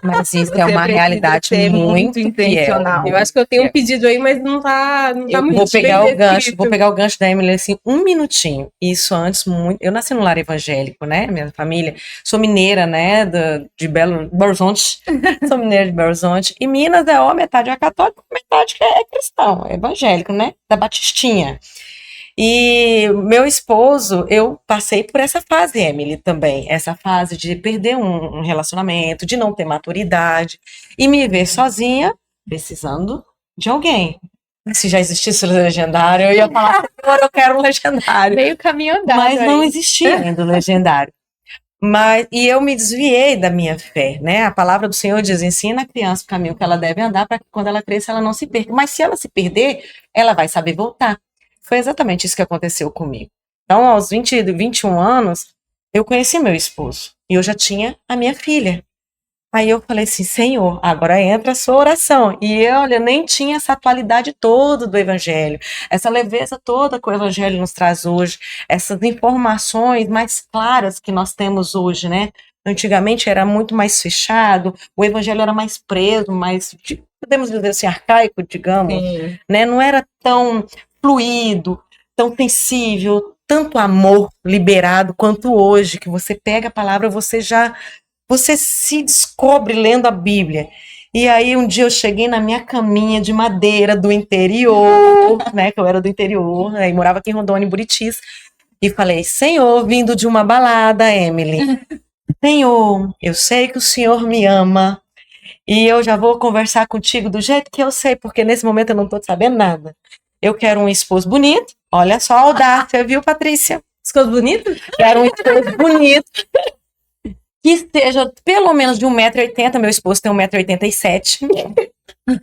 Mas isso Você é uma precisa realidade ser muito intencional. Eu acho que eu tenho um pedido aí, mas não tá Eu muito vou pegar bem o gancho, descrito. vou pegar o gancho da Emily assim, um minutinho. Isso antes muito. Eu nasci no lar evangélico, né? Minha família. Sou mineira, né? De Belo Horizonte. Sou mineira de Belo Horizonte. E Minas é ó, metade é católico, metade é cristão, é evangélico, né? Da Batistinha. E meu esposo, eu passei por essa fase, Emily, também. Essa fase de perder um relacionamento, de não ter maturidade e me ver sozinha, precisando de alguém. Se já existisse o legendário, eu ia falar, Senhor, eu quero um legendário. Meio caminho andado Mas não aí. existia ainda o legendário. E eu me desviei da minha fé, né? A palavra do Senhor diz: ensina a criança o caminho que ela deve andar para que quando ela cresça ela não se perca. Mas se ela se perder, ela vai saber voltar. Foi exatamente isso que aconteceu comigo. Então, aos 21 anos, eu conheci meu esposo e eu já tinha a minha filha. Aí eu falei assim, Senhor, agora entra a sua oração. E olha, nem tinha essa atualidade toda do Evangelho, essa leveza toda que o Evangelho nos traz hoje, essas informações mais claras que nós temos hoje, né? Antigamente era muito mais fechado, o Evangelho era mais preso, mais, podemos dizer assim, arcaico, digamos, Sim. né? Não era tão fluido, tão sensível, tanto amor liberado quanto hoje, que você pega a palavra, você se descobre lendo a Bíblia. E aí um dia eu cheguei na minha caminha de madeira do interior, né, que eu era do interior, aí morava aqui em Rondônia, em Buritis, e falei, Senhor, vindo de uma balada, Emily, Senhor, eu sei que o Senhor me ama, e eu já vou conversar contigo do jeito que eu sei, porque nesse momento eu não estou sabendo nada. Eu quero um esposo bonito, olha só a audácia, viu, Patrícia? Esposo bonito? Quero um esposo bonito, que esteja pelo menos de 1,80 m, meu esposo tem 1,87 m.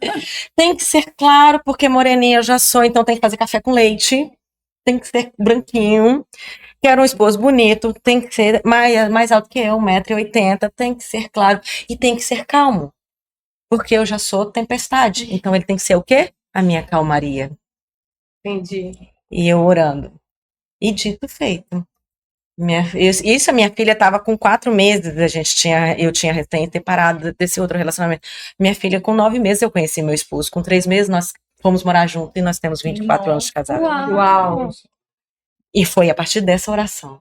Tem que ser claro, porque moreninha eu já sou, então tem que fazer café com leite. Tem que ser branquinho. Quero um esposo bonito, tem que ser mais alto que eu, 1,80 m, tem que ser claro e tem que ser calmo. Porque eu já sou tempestade, então ele tem que ser o quê? A minha calmaria. Entendi. E eu orando. E dito feito. A minha filha estava com 4 meses, eu tinha recém separado desse outro relacionamento. Minha filha, com 9 meses, eu conheci meu esposo. Com 3 meses, nós fomos morar juntos e nós temos 24 anos de casado. Uau! E foi a partir dessa oração.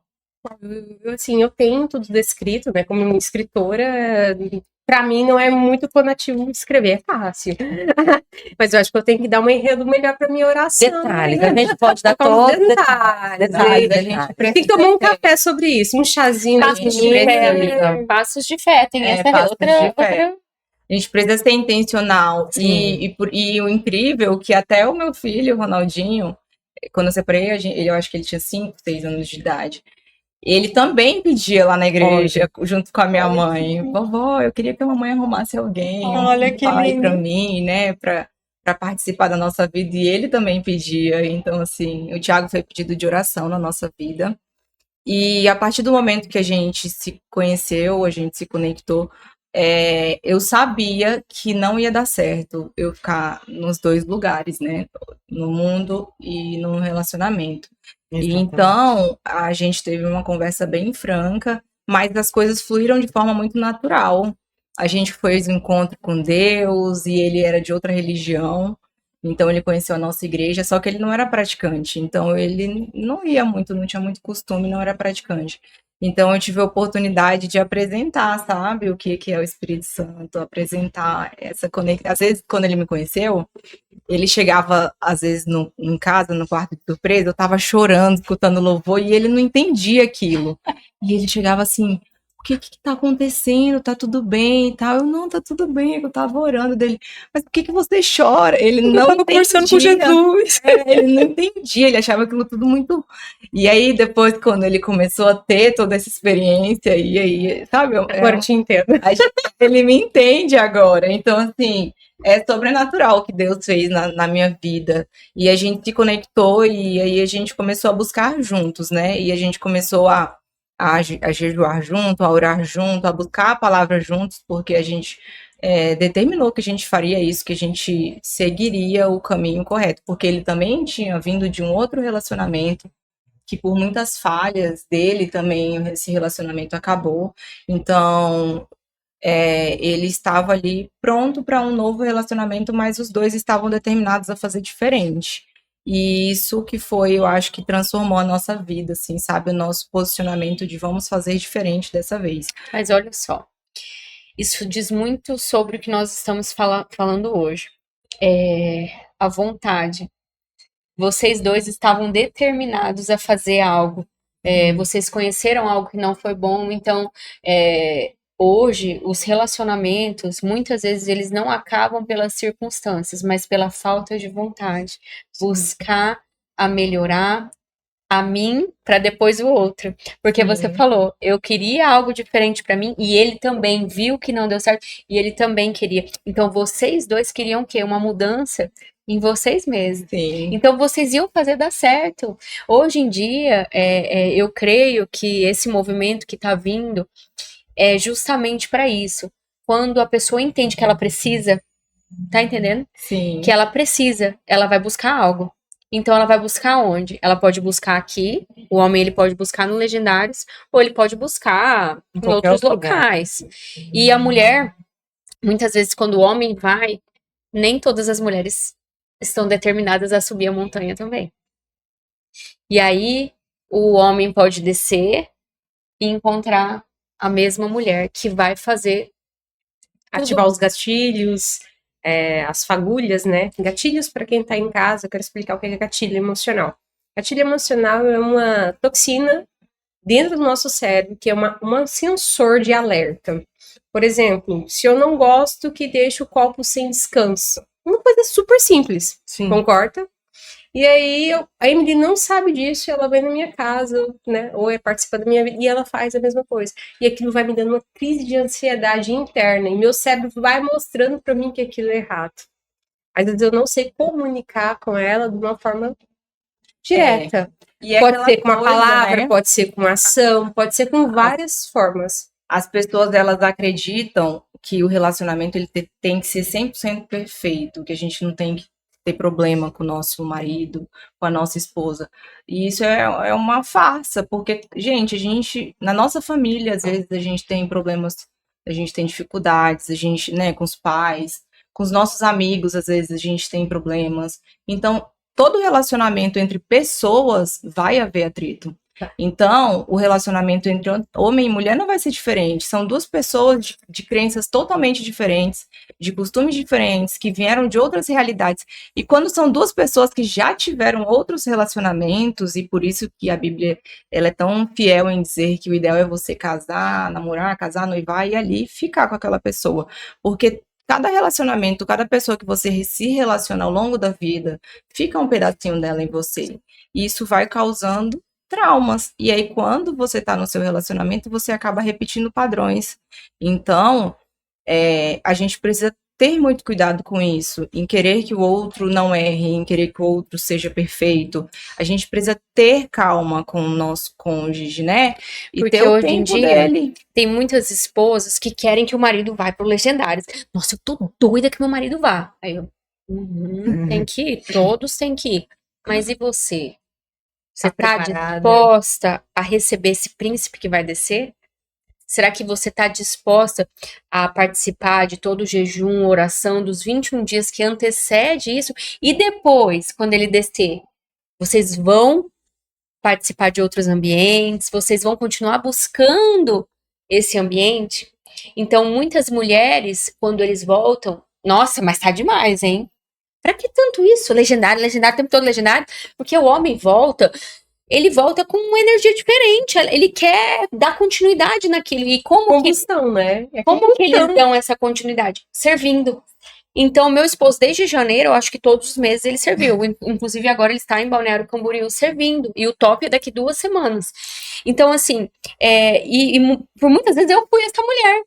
Assim, eu tenho tudo descrito, né? Como uma escritora, para mim não é muito conativo escrever, é fácil. Mas eu acho que eu tenho que dar um enredo melhor para minha oração. Detalhes, né? a gente pode dar Colocar todos os detalhes. Tem que tomar um café sobre isso, um chazinho. Passos de fé, passos de fé, tem essa passos de fé. outra. A gente precisa ser intencional. Sim. E o incrível que até o meu filho, o Ronaldinho, quando eu separei, eu acho que ele tinha 5, 6 anos de idade. Ele também pedia lá na igreja, junto com a minha mãe, vovó, eu queria que a mamãe arrumasse alguém, Olha um que pai lindo. pra mim, né, pra participar da nossa vida, e ele também pedia. Então, assim, o Thiago foi pedido de oração na nossa vida. E a partir do momento que a gente se conheceu, a gente se conectou, eu sabia que não ia dar certo eu ficar nos 2 lugares, né, no mundo e no relacionamento. E então, a gente teve uma conversa bem franca, mas as coisas fluíram de forma muito natural. A gente fez um encontro com Deus e ele era de outra religião, então ele conheceu a nossa igreja, só que ele não era praticante, então ele não ia muito, não tinha muito costume, não era praticante. Então eu tive a oportunidade de apresentar, sabe, o que é o Espírito Santo, apresentar essa conexão. Às vezes, quando ele me conheceu, ele chegava, às vezes, em casa, no quarto de surpresa, eu tava chorando, escutando louvor, e ele não entendia aquilo. E ele chegava assim, o que tá acontecendo? Tá tudo bem e tal? Eu, não, tá tudo bem, eu tava orando dele. Mas por que você chora? Ele não entendia. Conversando com Jesus. Ele não entendia, ele achava aquilo tudo muito... E aí, depois, quando ele começou a ter toda essa experiência, e aí, sabe? Agora eu te entendo. Ele me entende agora. Então, assim, é sobrenatural o que Deus fez na minha vida. E a gente se conectou e aí a gente começou a buscar juntos, né? E a gente começou a jejuar junto, a orar junto, a buscar a palavra juntos, porque a gente determinou que a gente faria isso, que a gente seguiria o caminho correto, porque ele também tinha vindo de um outro relacionamento, que por muitas falhas dele também esse relacionamento acabou. Então, ele estava ali pronto para um novo relacionamento, mas os dois estavam determinados a fazer diferente. E isso que foi, eu acho que transformou a nossa vida, assim, sabe? O nosso posicionamento de vamos fazer diferente dessa vez. Mas olha só, isso diz muito sobre o que nós estamos falando hoje. A vontade. Vocês dois estavam determinados a fazer algo. Vocês conheceram algo que não foi bom, então hoje os relacionamentos, muitas vezes eles não acabam pelas circunstâncias, mas pela falta de vontade. Buscar a melhorar a mim para depois o outro. Porque você falou, eu queria algo diferente para mim e ele também viu que não deu certo e ele também queria. Então vocês dois queriam o quê? Uma mudança em vocês mesmos. Sim. Então vocês iam fazer dar certo. Hoje em dia, eu creio que esse movimento que está vindo é justamente para isso. Quando a pessoa entende que ela precisa, tá entendendo? Sim. Que ela precisa, ela vai buscar algo. Então ela vai buscar onde? Ela pode buscar aqui, o homem ele pode buscar no Legendários, ou ele pode buscar em outros locais. E a mulher, muitas vezes quando o homem vai, nem todas as mulheres estão determinadas a subir a montanha também. E aí o homem pode descer e encontrar a mesma mulher que vai fazer Ativar os gatilhos, as fagulhas, né? Gatilhos, para quem está em casa, eu quero explicar o que é gatilho emocional. Gatilho emocional é uma toxina dentro do nosso cérebro, que é um sensor de alerta. Por exemplo, se eu não gosto que deixe o copo sem descanso. Uma coisa super simples, Sim. concorda? E aí, a Emily não sabe disso, ela vem na minha casa, né, ou participa da minha vida, e ela faz a mesma coisa. E aquilo vai me dando uma crise de ansiedade interna, e meu cérebro vai mostrando para mim que aquilo é errado. Às vezes eu não sei comunicar com ela de uma forma direta. E Pode ser com uma coisa, palavra, né? pode ser com uma ação, pode ser com várias formas. As pessoas, elas acreditam que o relacionamento ele tem que ser 100% perfeito, que a gente não tem que ter problema com o nosso marido, com a nossa esposa. E isso é uma farsa, porque, gente, na nossa família, às vezes a gente tem problemas, a gente tem dificuldades, a gente, né, com os pais, com os nossos amigos, às vezes a gente tem problemas. Então, todo relacionamento entre pessoas vai haver atrito. Então, o relacionamento entre homem e mulher não vai ser diferente. São duas pessoas de crenças totalmente diferentes, de costumes diferentes, que vieram de outras realidades. E quando são duas pessoas que já tiveram outros relacionamentos, e por isso que a Bíblia ela é tão fiel em dizer que o ideal é você casar, namorar, casar, noivar e ali ficar com aquela pessoa. Porque cada relacionamento, cada pessoa que você se relaciona ao longo da vida, fica um pedacinho dela em você. E isso vai causando traumas. E aí, quando você está no seu relacionamento, você acaba repetindo padrões. Então, a gente precisa ter muito cuidado com isso, em querer que o outro não erre, em querer que o outro seja perfeito. A gente precisa ter calma com o nosso cônjuge, né? E Porque ter o hoje em tempo dia dele. tem muitas esposas que querem que o marido vá pro Legendários. Nossa, eu tô doida que meu marido vá. Aí eu, tem que ir, todos têm que ir. Mas e você? Você tá disposta a receber esse príncipe que vai descer? Será que você está disposta a participar de todo o jejum, oração, dos 21 dias que antecede isso? E depois, quando ele descer, vocês vão participar de outros ambientes? Vocês vão continuar buscando esse ambiente? Então, muitas mulheres, quando eles voltam, nossa, mas tá demais, hein? Pra que tanto isso? Legendário, o tempo todo legendário? Porque o homem volta, ele volta com uma energia diferente. Ele quer dar continuidade naquilo. E como que Combustão, né? como que eles dão essa continuidade? Servindo. Então, meu esposo, desde janeiro, eu acho que todos os meses ele serviu. Inclusive, agora ele está em Balneário Camboriú servindo. E o top é daqui 2 semanas. Então, assim, por muitas vezes eu fui essa mulher.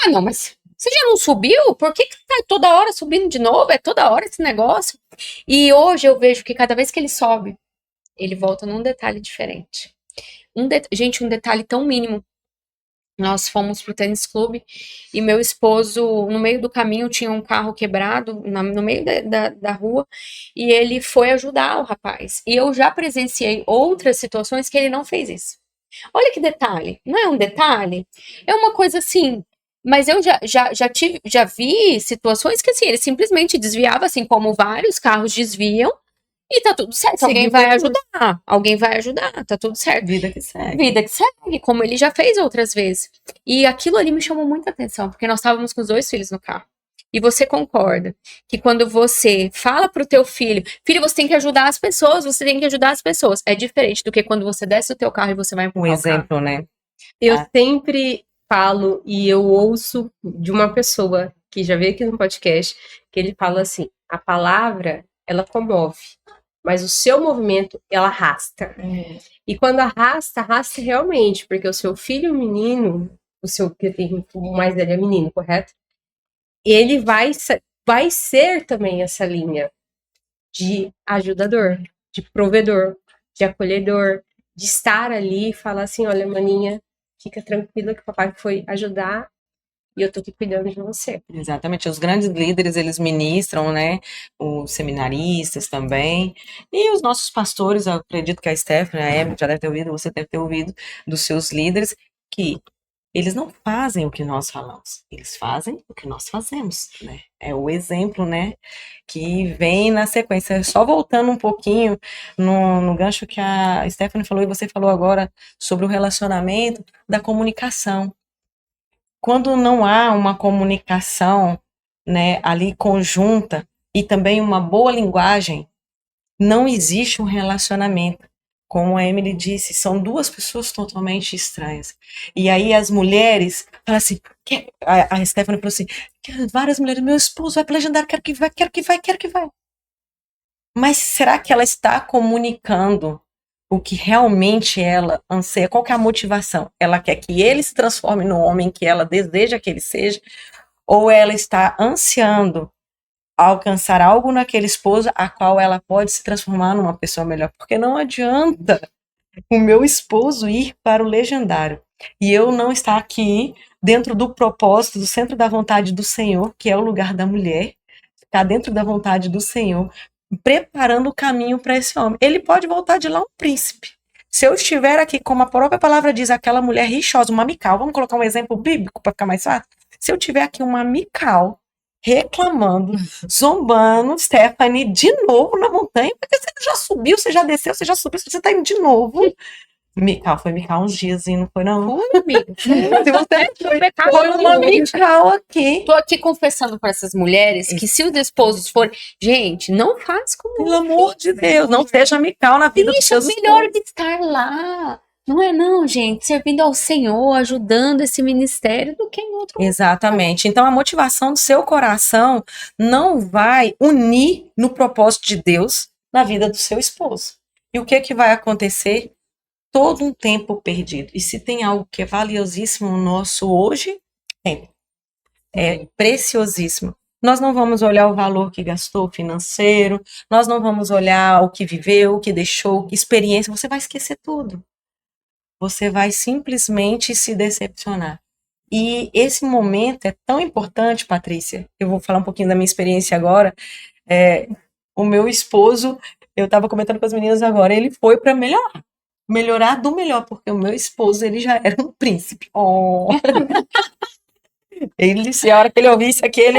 Ah, não, mas você já não subiu? Por que tá toda hora subindo de novo? É toda hora esse negócio. E hoje eu vejo que cada vez que ele sobe, ele volta num detalhe diferente. Gente, um detalhe tão mínimo. Nós fomos pro tênis clube e meu esposo, no meio do caminho, tinha um carro quebrado no meio da rua e ele foi ajudar o rapaz. E eu já presenciei outras situações que ele não fez isso. Olha que detalhe, não é um detalhe? É uma coisa assim. Mas eu já vi situações que assim, ele simplesmente desviava, assim como vários carros desviam, e tá tudo certo. Alguém vai ajudar, tá tudo certo. Vida que segue. Vida que segue, como ele já fez outras vezes. E aquilo ali me chamou muita atenção, porque nós estávamos com os 2 filhos no carro. E você concorda que quando você fala pro teu filho, filho, você tem que ajudar as pessoas, você tem que ajudar as pessoas. É diferente do que quando você desce o teu carro e você vai Um empurrar o carro. exemplo, né? Eu sempre falo e eu ouço de uma pessoa que já veio aqui no podcast, que ele fala assim, a palavra, ela comove, mas o seu movimento, ela arrasta. E quando arrasta, arrasta realmente, porque o seu filho menino, o seu que tem o mais velho é menino, correto? Ele vai ser também essa linha de ajudador, de provedor, de acolhedor, de estar ali e falar assim, olha, maninha, fica tranquila que o papai foi ajudar e eu tô aqui cuidando de você. Exatamente, os grandes líderes, eles ministram, né, os seminaristas também, e os nossos pastores, eu acredito que a Stephanie, a Emily já deve ter ouvido, você deve ter ouvido dos seus líderes, que eles não fazem o que nós falamos, eles fazem o que nós fazemos, né, é o exemplo, né, que vem na sequência. Só voltando um pouquinho no gancho que a Stephanie falou e você falou agora sobre o relacionamento da comunicação. Quando não há uma comunicação, né, ali conjunta e também uma boa linguagem, não existe um relacionamento. Como a Emily disse, são 2 pessoas totalmente estranhas. E aí as mulheres falam assim, a Stephanie falou assim, várias mulheres, meu esposo vai para Legendário, quero que vai, quero que vai, quero que vai. Mas será que ela está comunicando o que realmente ela anseia? Qual que é a motivação? Ela quer que ele se transforme no homem que ela deseja que ele seja? Ou ela está ansiando alcançar algo naquele esposo a qual ela pode se transformar numa pessoa melhor? Porque não adianta o meu esposo ir para o Legendário e eu não estar aqui dentro do propósito, do centro da vontade do Senhor, que é o lugar da mulher, ficar dentro da vontade do Senhor, preparando o caminho para esse homem. Ele pode voltar de lá um príncipe. Se eu estiver aqui, como a própria palavra diz, aquela mulher rixosa, uma Mical, vamos colocar um exemplo bíblico para ficar mais fácil? Se eu tiver aqui uma Mical reclamando, zombando, Stephanie, de novo na montanha, porque você já subiu, você já desceu, você já subiu, você está indo de novo. Mical, foi Mical uns dias e não foi não. Fui, amigo. Se você foi uma Mical aqui. Tô aqui confessando para essas mulheres que se os esposos forem, gente, não faz como Pelo amor de Deus, não seja Mical na vida dos deixa seus melhor esposos. de estar lá. Não é não, gente, servindo ao Senhor, ajudando esse ministério do que em outro. Exatamente. Então a motivação do seu coração não vai unir no propósito de Deus na vida do seu esposo. E o que vai acontecer? Todo um tempo perdido. E se tem algo que é valiosíssimo no nosso hoje, tempo. É preciosíssimo. Nós não vamos olhar o valor que gastou financeiro, nós não vamos olhar o que viveu, o que deixou, que experiência, você vai esquecer tudo. Você vai simplesmente se decepcionar. E esse momento é tão importante, Patrícia. Eu vou falar um pouquinho da minha experiência agora. O meu esposo, eu estava comentando com as meninas agora, ele foi para melhorar do melhor, porque o meu esposo, ele já era um príncipe. Oh. Ele, se a hora que ele ouvisse aqui, ele...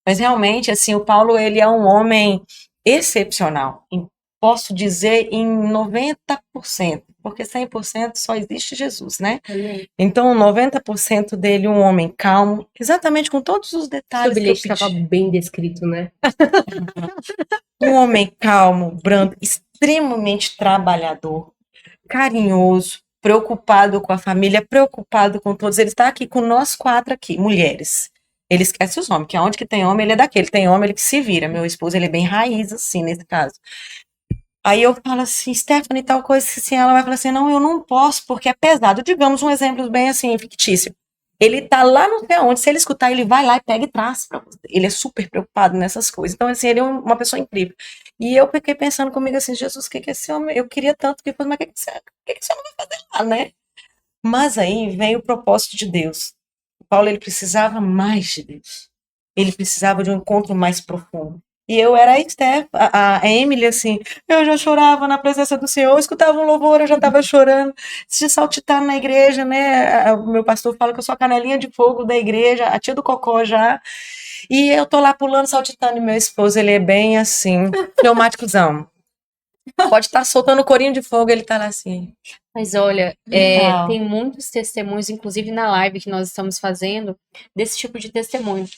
Mas realmente, assim, o Paulo, ele é um homem excepcional. Posso dizer em 90%, porque 100% só existe Jesus, né? Então, 90% dele, um homem calmo, exatamente com todos os detalhes. O bilhete estava bem descrito, né? Um homem calmo, brando, extremamente trabalhador, carinhoso, preocupado com a família, preocupado com todos. Ele está aqui com nós 4 aqui, mulheres. Ele esquece os homens, que aonde que tem homem, ele é daquele. Tem homem, ele que se vira. Meu esposo, ele é bem raiz, assim, nesse caso. Aí eu falo assim, Stephanie, tal coisa, assim, ela vai falar assim, não, eu não posso, porque é pesado. Digamos um exemplo bem assim, fictício. Ele tá lá não sei onde, se ele escutar, ele vai lá e pega e traz pra você. Ele é super preocupado nessas coisas. Então, assim, ele é uma pessoa incrível. E eu fiquei pensando comigo assim, Jesus, o que esse homem, eu queria tanto que fosse, mas o que esse homem vai fazer lá, né? Mas aí vem o propósito de Deus. Paulo, ele precisava mais de Deus. Ele precisava de um encontro mais profundo. E eu era a Esther, a Emily, assim, eu já chorava na presença do Senhor, eu escutava um louvor, eu já estava chorando, se saltitar na igreja, né, o meu pastor fala que eu sou a canelinha de fogo da igreja, a tia do cocó já, e eu tô lá pulando, saltitando, e meu esposo, ele é bem assim, pneumáticozão, pode estar soltando corinho de fogo, ele tá lá assim. Mas olha, Legal. tem muitos testemunhos, inclusive na live que nós estamos fazendo, desse tipo de testemunho.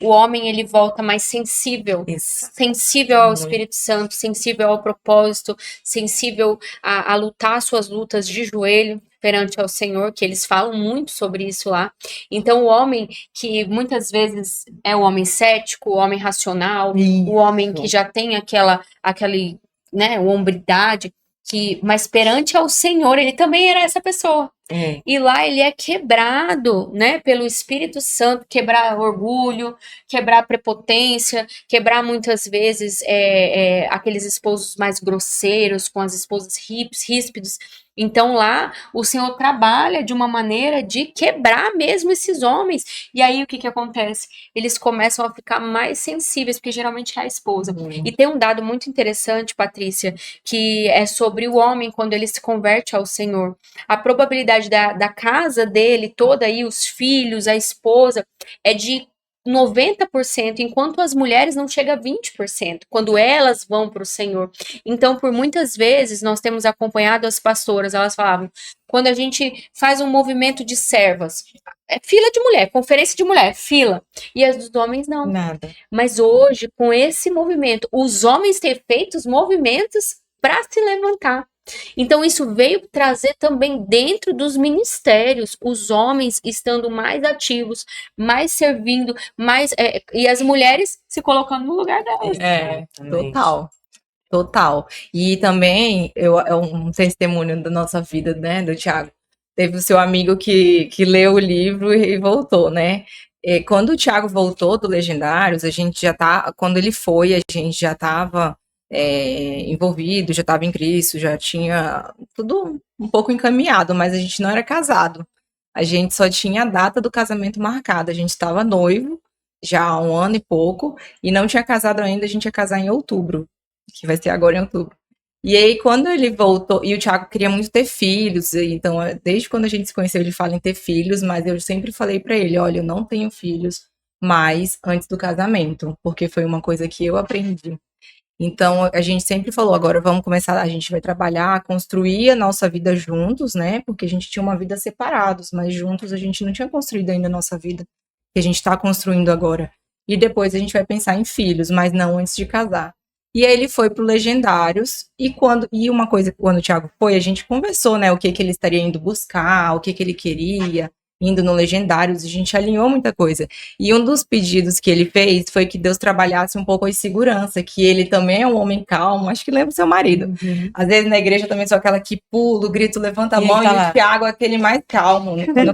O homem, ele volta mais sensível, Isso. sensível ao Muito. Espírito Santo, sensível ao propósito, sensível a lutar suas lutas de joelho perante ao Senhor, que eles falam muito sobre isso lá. Então, o homem que muitas vezes é o homem cético, o homem racional, o homem que já tem aquele, né, hombridade, mas perante ao Senhor, ele também era essa pessoa. É. E lá ele é quebrado, né, pelo Espírito Santo, quebrar orgulho, quebrar prepotência, quebrar muitas vezes aqueles esposos mais grosseiros, com as esposas ríspidos. Então lá o Senhor trabalha de uma maneira de quebrar mesmo esses homens. E aí o que acontece? Eles começam a ficar mais sensíveis, porque geralmente é a esposa. E tem um dado muito interessante, Patrícia, que é sobre o homem quando ele se converte ao Senhor. A probabilidade da casa dele toda aí, os filhos, a esposa, é de 90%, enquanto as mulheres não chega a 20%, quando elas vão para o Senhor. Então, por muitas vezes, nós temos acompanhado as pastoras, elas falavam, quando a gente faz um movimento de servas, é fila de mulher, conferência de mulher, fila, e as dos homens não. Nada. Mas hoje, com esse movimento, os homens têm feito os movimentos para se levantar. Então, isso veio trazer também dentro dos ministérios, os homens estando mais ativos, mais servindo, e as mulheres se colocando no lugar delas. Total. Total. E também, é um testemunho da nossa vida, né, do Thiago. Teve o seu amigo que leu o livro e voltou, né? Quando o Thiago voltou do Legendários, quando ele foi, a gente já estava envolvido, já estava em Cristo, já tinha tudo um pouco encaminhado, mas a gente não era casado. A gente só tinha a data do casamento marcada. A gente estava noivo já há 1 ano e pouco e não tinha casado ainda. A gente ia casar em outubro, que vai ser agora em outubro. E aí, quando ele voltou, e o Thiago queria muito ter filhos, então, desde quando a gente se conheceu, ele fala em ter filhos, mas eu sempre falei para ele, olha, eu não tenho filhos mais antes do casamento, porque foi uma coisa que eu aprendi. Então, a gente sempre falou, agora vamos começar, a gente vai trabalhar, construir a nossa vida juntos, né? Porque a gente tinha uma vida separados, mas juntos a gente não tinha construído ainda a nossa vida, que a gente está construindo agora. E depois a gente vai pensar em filhos, mas não antes de casar. E aí ele foi pro Legendários, e uma coisa, quando o Thiago foi, a gente conversou, né? O que ele estaria indo buscar, o que ele queria, indo no Legendários, a gente alinhou muita coisa. E um dos pedidos que ele fez foi que Deus trabalhasse um pouco a segurança, que ele também é um homem calmo, acho que lembra o seu marido. Às vezes na igreja também sou aquela que pula, grito, levanta a mão, e o Thiago é aquele mais calmo. Né? Quando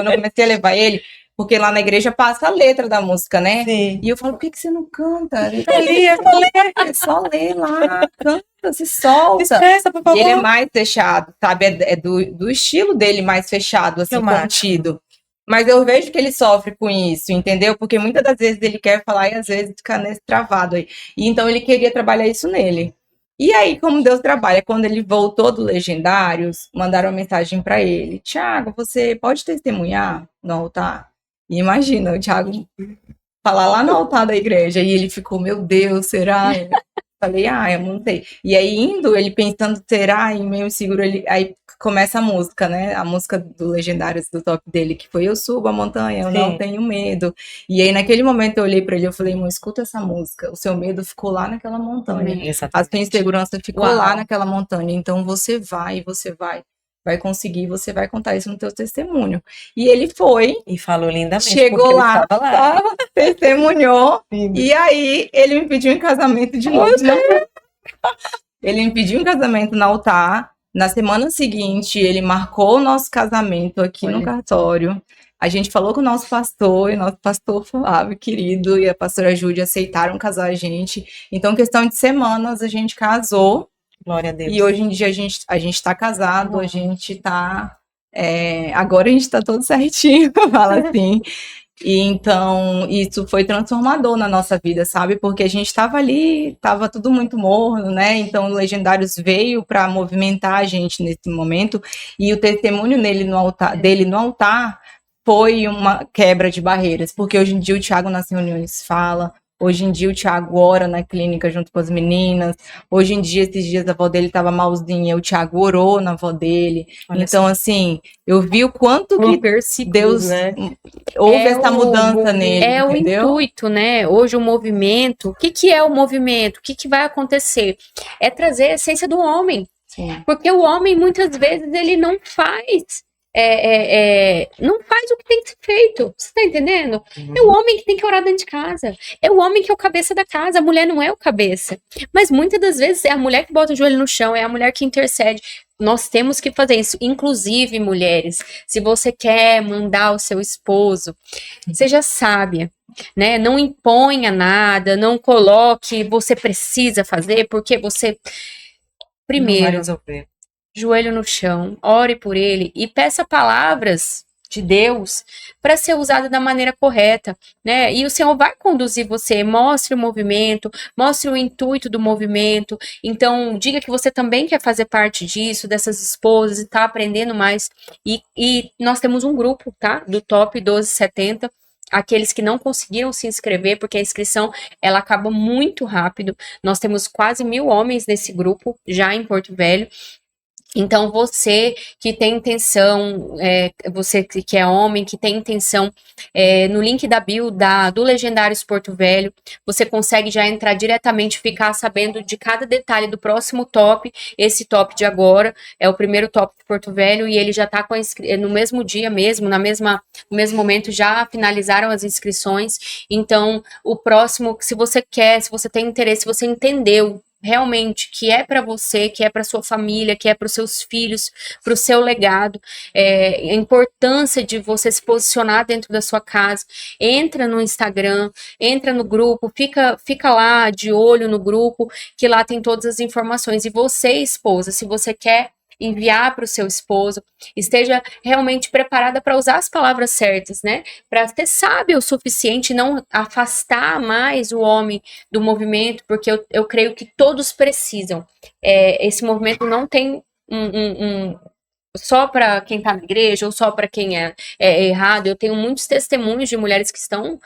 eu comecei a levar ele, porque lá na igreja passa a letra da música, né? Sim. E eu falo, por que você não canta? É só ler lá, canta, se solta. Expressa, por favor. E ele é mais fechado, sabe? É do estilo dele mais fechado, assim, contido. Mas eu vejo que ele sofre com isso, entendeu? Porque muitas das vezes ele quer falar e às vezes fica nesse travado aí. E então ele queria trabalhar isso nele. E aí, como Deus trabalha, quando ele voltou do Legendários, mandaram uma mensagem para ele. Thiago, você pode testemunhar no altar? E imagina, o Thiago falar lá no altar da igreja, e ele ficou, meu Deus, será? Falei, eu não sei. E aí, indo, ele pensando, será? E meio seguro, aí começa a música, né? A música do Legendários, do top dele, que foi Eu Subo a Montanha, eu não tenho medo. E aí, naquele momento, eu olhei pra ele, eu falei, irmão, escuta essa música. O seu medo ficou lá naquela montanha. A sua insegurança ficou lá naquela montanha. Então, você vai conseguir, você vai contar isso no teu testemunho. E ele foi. E falou lindamente. Chegou lá, testemunhou. E aí, ele me pediu em casamento de novo. Ele me pediu em casamento no altar. Na semana seguinte, ele marcou o nosso casamento aqui no cartório. A gente falou com o nosso pastor, e o nosso pastor Flávio, querido, e a pastora Júlia aceitaram casar a gente. Então, questão de semanas, a gente casou. Glória a Deus. E hoje em dia a gente está casado, a gente está agora a gente tá todo certinho, fala assim. E então, isso foi transformador na nossa vida, sabe? Porque a gente estava ali, estava tudo muito morno, né? Então, o Legendários veio para movimentar a gente nesse momento, e o testemunho dele no altar foi uma quebra de barreiras, porque hoje em dia o Thiago nas reuniões fala, hoje em dia o Thiago ora na clínica junto com as meninas, hoje em dia, esses dias a avó dele estava malzinha, o Thiago orou na avó dele. Olha Então, só. assim, eu vi o quanto que Romper ciclos, Deus né? houve É essa mudança nele, É o entendeu? intuito, né? Hoje o movimento, o que que é o movimento? O que que vai acontecer? É trazer a essência do homem. Sim. Porque o homem, muitas vezes, ele não faz. Não faz o que tem que ser feito. Você tá entendendo? É o homem que tem que orar dentro de casa. É o homem que é o cabeça da casa. A mulher não é o cabeça. Mas muitas das vezes é a mulher que bota o joelho no chão, é a mulher que intercede. Nós temos que fazer isso. Inclusive, mulheres, se você quer mandar o seu esposo, seja sábia. Né? Não imponha nada, não coloque, você precisa fazer, porque você. Não vai Primeiro, resolver. joelho no chão, ore por ele e peça palavras de Deus para ser usada da maneira correta, né? E o Senhor vai conduzir você, mostre o movimento, mostre o intuito do movimento. Então, diga que você também quer fazer parte disso, dessas esposas e tá aprendendo mais. E nós temos um grupo, tá? Do Top 1270. Aqueles que não conseguiram se inscrever, porque a inscrição ela acaba muito rápido. Nós temos quase 1.000 homens nesse grupo, já em Porto Velho. Então, você que tem intenção, você que é homem, que tem intenção, no link da bio do Legendários Porto Velho, você consegue já entrar diretamente, ficar sabendo de cada detalhe do próximo top. Esse top de agora é o primeiro top de Porto Velho e ele já está no mesmo dia mesmo, no mesmo momento, já finalizaram as inscrições. Então, o próximo, se você quer, se você tem interesse, se você entendeu realmente que é para você, que é para sua família, que é para os seus filhos, para o seu legado, a importância de você se posicionar dentro da sua casa. Entra no Instagram, entra no grupo, fica lá de olho no grupo, que lá tem todas as informações. E você, esposa, se você quer enviar para o seu esposo, esteja realmente preparada para usar as palavras certas, né? Para ser sábia o suficiente, não afastar mais o homem do movimento, porque eu creio que todos precisam. Esse movimento não tem só para quem está na igreja ou só para quem é errado. Eu tenho muitos testemunhos de mulheres que estão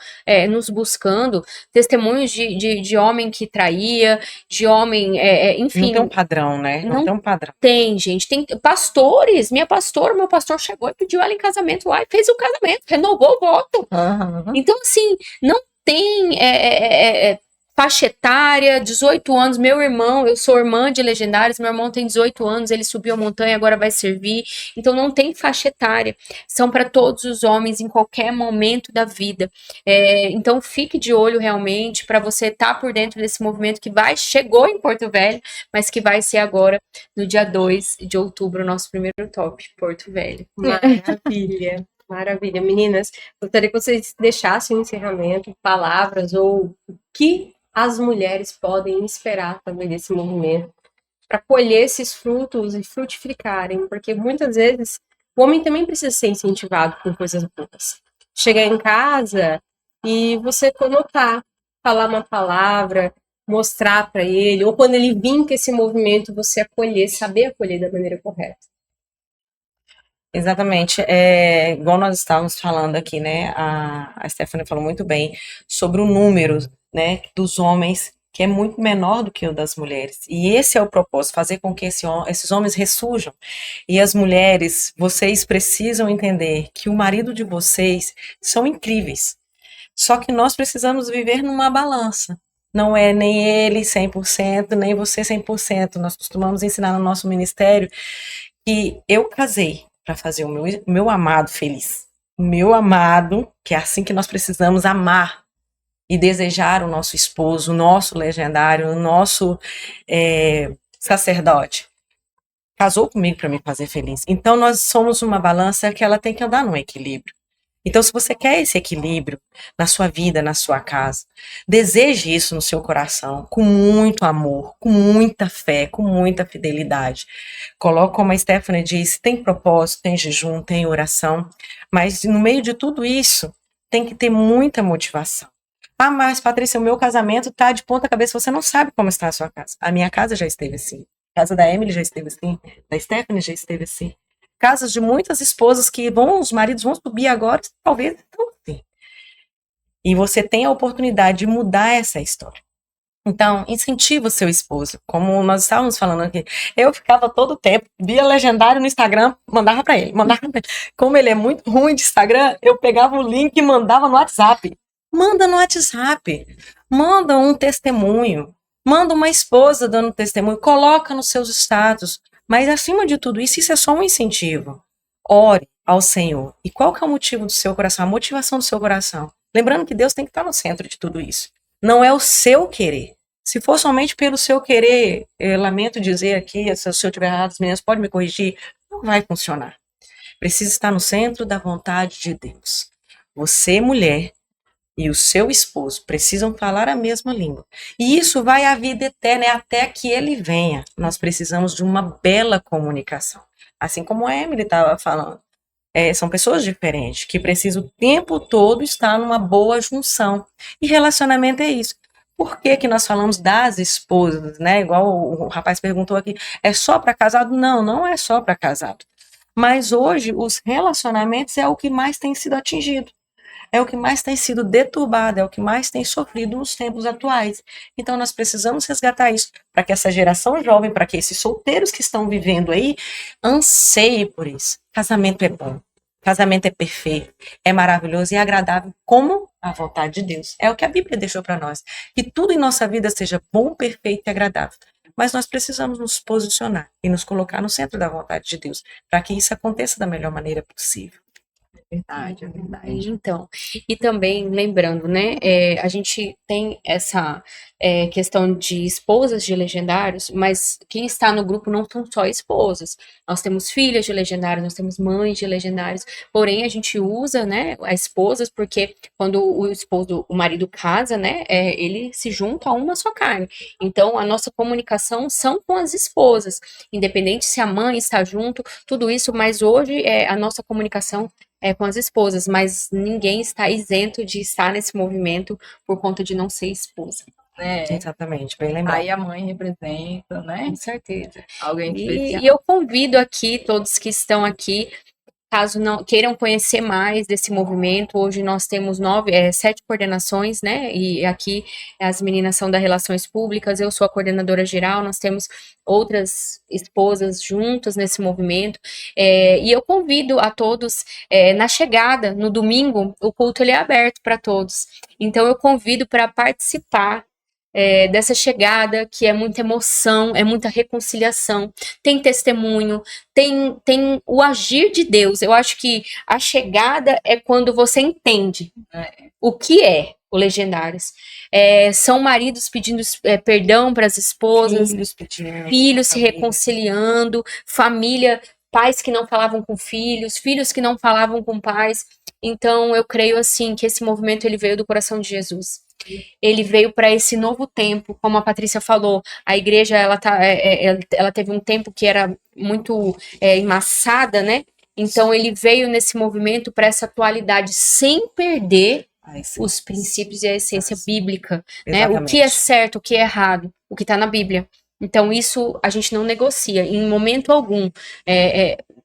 nos buscando, testemunhos de homem que traía, de homem, enfim. Não tem um padrão, né? Não tem um padrão. Tem, gente. Tem pastores. Meu pastor chegou e pediu ela em casamento lá e fez o casamento, renovou o voto. Uhum. Então, assim, não tem faixa etária, 18 anos. Meu irmão, eu sou irmã de Legendários, meu irmão tem 18 anos, ele subiu a montanha, agora vai servir. Então, não tem faixa etária. São para todos os homens em qualquer momento da vida. Então, fique de olho realmente para você estar por dentro desse movimento que chegou em Porto Velho, mas que vai ser agora no dia 2 de outubro, nosso primeiro top, Porto Velho. Maravilha. Maravilha. Meninas, gostaria que vocês deixassem um encerramento, palavras ou o que as mulheres podem esperar também desse movimento para colher esses frutos e frutificarem, porque muitas vezes o homem também precisa ser incentivado por coisas boas. Chegar em casa e você colocar, falar uma palavra, mostrar para ele, ou quando ele vir com esse movimento, você acolher, saber acolher da maneira correta. Exatamente, igual nós estávamos falando aqui, né, a Stephanie falou muito bem sobre o número, né, dos homens, que é muito menor do que o das mulheres, e esse é o propósito, fazer com que esses homens ressurjam, e as mulheres, vocês precisam entender que o marido de vocês são incríveis, só que nós precisamos viver numa balança, não é nem ele 100%, nem você 100%, nós costumamos ensinar no nosso ministério que eu casei para fazer o meu amado feliz. O meu amado, que é assim que nós precisamos amar e desejar o nosso esposo, o nosso legendário, o nosso sacerdote. Casou comigo para me fazer feliz. Então, nós somos uma balança que ela tem que andar num equilíbrio. Então, se você quer esse equilíbrio na sua vida, na sua casa, deseje isso no seu coração, com muito amor, com muita fé, com muita fidelidade. Coloca, como a Stephanie disse, tem propósito, tem jejum, tem oração, mas no meio de tudo isso, tem que ter muita motivação. Ah, mas Patrícia, o meu casamento tá de ponta cabeça, você não sabe como está a sua casa. A minha casa já esteve assim, a casa da Emily já esteve assim, da Stephanie já esteve assim. Casas de muitas esposas que os maridos vão subir agora, talvez estão assim. E você tem a oportunidade de mudar essa história. Então, incentiva o seu esposo. Como nós estávamos falando aqui, eu ficava todo o tempo, via legendário no Instagram, mandava para ele. Como ele é muito ruim de Instagram, eu pegava o link e mandava no WhatsApp. Manda no WhatsApp. Manda um testemunho. Manda uma esposa dando testemunho. Coloca nos seus status. Mas, acima de tudo isso é só um incentivo. Ore ao Senhor. E qual que é o motivo do seu coração? A motivação do seu coração. Lembrando que Deus tem que estar no centro de tudo isso. Não é o seu querer. Se for somente pelo seu querer, lamento dizer aqui, se eu estiver errado, as meninas podem me corrigir, não vai funcionar. Precisa estar no centro da vontade de Deus. Você, mulher, e o seu esposo precisam falar a mesma língua. E isso vai à vida eterna, até que ele venha. Nós precisamos de uma bela comunicação. Assim como a Emily estava falando. São pessoas diferentes, que precisam o tempo todo estar numa boa junção. E relacionamento é isso. Por que que nós falamos das esposas, né? Igual o rapaz perguntou aqui, é só para casado? Não, não é só para casado. Mas hoje os relacionamentos é o que mais tem sido atingido. É o que mais tem sido deturbado, é o que mais tem sofrido nos tempos atuais. Então nós precisamos resgatar isso, para que essa geração jovem, para que esses solteiros que estão vivendo aí, anseiem por isso. Casamento é bom, casamento é perfeito, é maravilhoso e é agradável como a vontade de Deus. É o que a Bíblia deixou para nós, que tudo em nossa vida seja bom, perfeito e agradável. Mas nós precisamos nos posicionar e nos colocar no centro da vontade de Deus, para que isso aconteça da melhor maneira possível. Verdade, é verdade. Então, e também lembrando, né, a gente tem essa questão de esposas de legendários, mas quem está no grupo não são só esposas. Nós temos filhas de legendários, nós temos mães de legendários, porém a gente usa, né, as esposas, porque quando o marido casa, né, ele se junta a uma só carne. Então, a nossa comunicação são com as esposas, independente se a mãe está junto, tudo isso, mas hoje a nossa comunicação com as esposas, mas ninguém está isento de estar nesse movimento por conta de não ser esposa. Exatamente, bem lembrado. Aí a mãe representa, né? Com certeza. Alguém especial. E eu convido aqui, todos que estão aqui, caso não queiram conhecer mais desse movimento, hoje nós temos 7 coordenações, né? E aqui as meninas são das Relações Públicas, eu sou a coordenadora geral, nós temos outras esposas juntas nesse movimento. E eu convido a todos, na chegada, no domingo, o culto ele é aberto para todos. Então eu convido para participar dessa chegada, que é muita emoção, é muita reconciliação, tem testemunho, tem o agir de Deus. Eu acho que a chegada é quando você entende o que é o Legendários. São maridos pedindo perdão para as esposas, filhos se reconciliando, família, pais que não falavam com filhos, filhos que não falavam com pais. Então eu creio assim que esse movimento ele veio do coração de Jesus. Ele veio para esse novo tempo, como a Patrícia falou, a igreja ela teve um tempo que era muito embaçada, né? Então ele veio nesse movimento para essa atualidade sem perder os princípios e a essência bíblica, né? O que é certo, o que é errado, o que está na Bíblia. Então isso a gente não negocia em momento algum.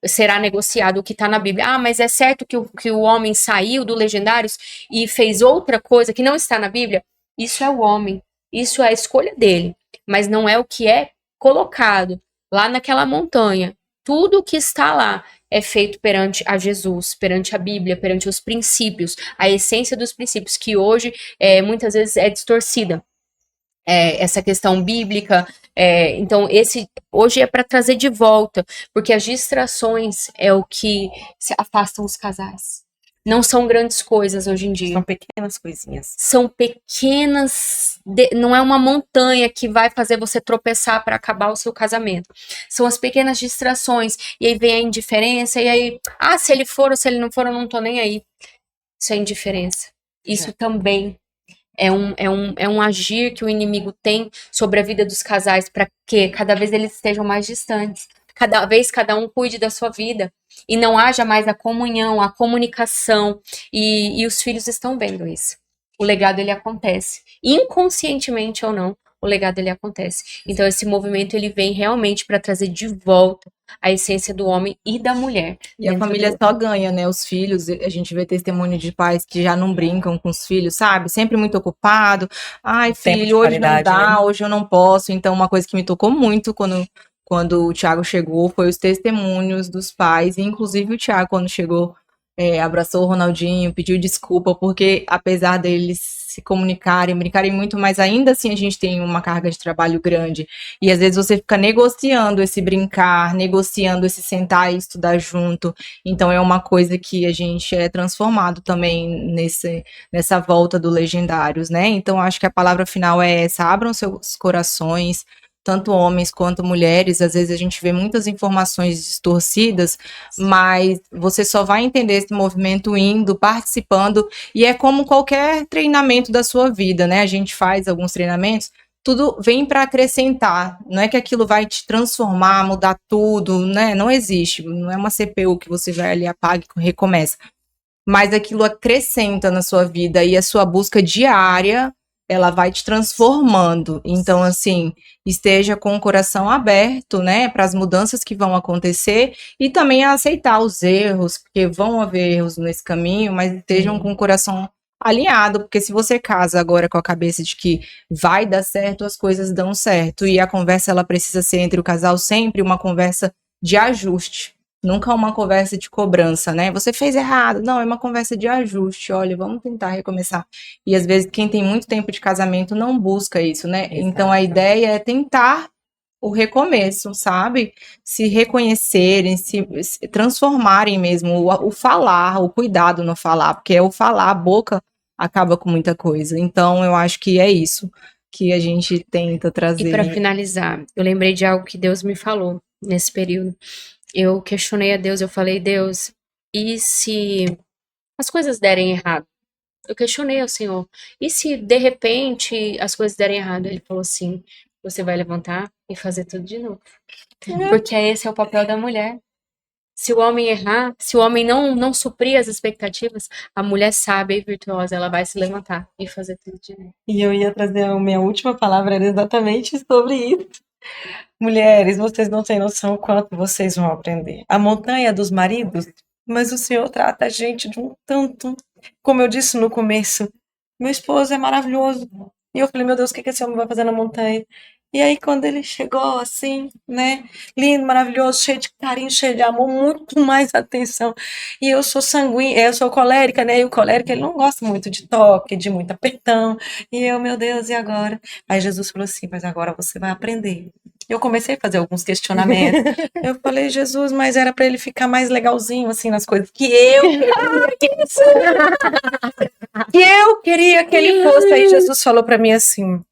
Será negociado o que está na Bíblia. Ah, mas é certo que o homem saiu do Legendários e fez outra coisa que não está na Bíblia? Isso é o homem, isso é a escolha dele, mas não é o que é colocado lá naquela montanha. Tudo o que está lá é feito perante a Jesus, perante a Bíblia, perante os princípios, a essência dos princípios, que hoje muitas vezes é distorcida. Essa questão bíblica, então hoje é para trazer de volta, porque as distrações é o que afastam os casais. Não são grandes coisas hoje em dia. São pequenas coisinhas. São pequenas, não é uma montanha que vai fazer você tropeçar para acabar o seu casamento. São as pequenas distrações, e aí vem a indiferença, e aí, se ele for ou se ele não for, eu não tô nem aí. Isso é indiferença. Isso também é um agir que o inimigo tem sobre a vida dos casais para que cada vez eles estejam mais distantes. Cada vez cada um cuide da sua vida e não haja mais a comunhão, a comunicação, e os filhos estão vendo isso. O legado ele acontece, inconscientemente ou não, o legado ele acontece. Então esse movimento ele vem realmente para trazer de volta a essência do homem e da mulher. E a família só ganha, né? Os filhos, a gente vê testemunho de pais que já não brincam com os filhos, sabe? Sempre muito ocupado. Ai, Tempo de filho, hoje não qualidade, dá, né? hoje eu não posso. Então, uma coisa que me tocou muito quando o Thiago chegou foi os testemunhos dos pais. E, inclusive, o Thiago, quando chegou, abraçou o Ronaldinho, pediu desculpa, porque apesar deles se comunicarem, brincarem muito, mas ainda assim a gente tem uma carga de trabalho grande. E às vezes você fica negociando esse brincar, negociando esse sentar e estudar junto. Então é uma coisa que a gente é transformado também nessa volta do Legendários, né? Então acho que a palavra final é essa: abram seus corações, tanto homens quanto mulheres. Às vezes a gente vê muitas informações distorcidas, mas você só vai entender esse movimento indo, participando, e é como qualquer treinamento da sua vida, né? A gente faz alguns treinamentos, tudo vem para acrescentar, não é que aquilo vai te transformar, mudar tudo, né? Não existe, não é uma CPU que você vai ali, apaga e recomeça, mas aquilo acrescenta na sua vida, e a sua busca diária, ela vai te transformando. Então, assim, esteja com o coração aberto, né, para as mudanças que vão acontecer, e também a aceitar os erros, porque vão haver erros nesse caminho, mas estejam com o coração alinhado, porque se você casa agora com a cabeça de que vai dar certo, as coisas dão certo, e a conversa ela precisa ser entre o casal sempre uma conversa de ajuste. Nunca uma conversa de cobrança, né? Você fez errado. Não, é uma conversa de ajuste. Olha, vamos tentar recomeçar. E às vezes quem tem muito tempo de casamento não busca isso, né? Exato. Então a ideia é tentar o recomeço, sabe? Se reconhecerem, se transformarem mesmo, o falar, o cuidado no falar, porque é o falar, a boca acaba com muita coisa. Então eu acho que é isso que a gente tenta trazer. E para finalizar, eu lembrei de algo que Deus me falou nesse período. Eu questionei a Deus, eu falei: Deus, e se as coisas derem errado? Eu questionei ao Senhor: e se de repente as coisas derem errado? Ele falou assim: você vai levantar e fazer tudo de novo. Porque esse é o papel da mulher. Se o homem errar, se o homem não suprir as expectativas, a mulher sábia e virtuosa, ela vai se levantar e fazer tudo de novo. E eu ia trazer a minha última palavra, era exatamente sobre isso. Mulheres, vocês não têm noção o quanto vocês vão aprender. A montanha dos maridos, mas o Senhor trata a gente de um tanto. Como eu disse no começo, meu esposo é maravilhoso. E eu falei: meu Deus, o que esse homem vai fazer na montanha? E aí, quando ele chegou assim, né, lindo, maravilhoso, cheio de carinho, cheio de amor, muito mais atenção. E eu sou sanguínea, eu sou colérica, né? E o colérico, ele não gosta muito de toque, de muito apertão. E eu, meu Deus, e agora? Aí Jesus falou assim: mas agora você vai aprender. Eu comecei a fazer alguns questionamentos. Eu falei: Jesus, mas era para ele ficar mais legalzinho, assim, nas coisas que eu queria que ele fosse. Aí Jesus falou para mim assim: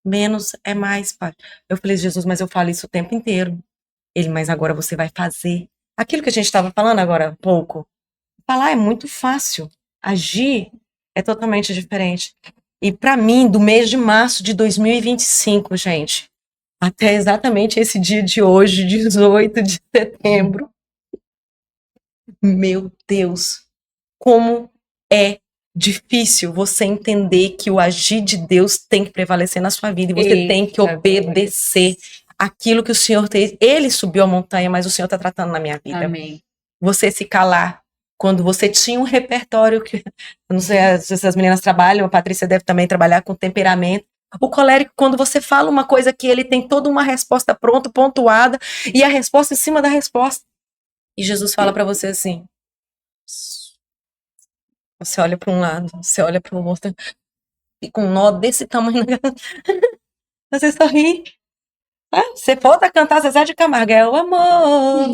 menos é mais, pai. Eu falei: Jesus, mas eu falo isso o tempo inteiro. Ele: mas agora você vai fazer. Aquilo que a gente estava falando agora há pouco. Falar é muito fácil. Agir é totalmente diferente. E para mim, do mês de março de 2025, gente, até exatamente esse dia de hoje, 18 de setembro, meu Deus, como é difícil você entender que o agir de Deus tem que prevalecer na sua vida e você tem que obedecer aquilo que o Senhor tem. Ele subiu a montanha, mas o Senhor está tratando na minha vida. Amém. Você se calar quando você tinha um repertório que, eu não sei se as meninas trabalham, a Patrícia deve também trabalhar com temperamento. O colérico, quando você fala uma coisa que ele tem toda uma resposta pronta, pontuada, e a resposta em cima da resposta. E Jesus fala para você assim: você olha para um lado, você olha para o outro, e com um nó desse tamanho, você sorri. Você volta a cantar Zezé de Camargo, é o amor.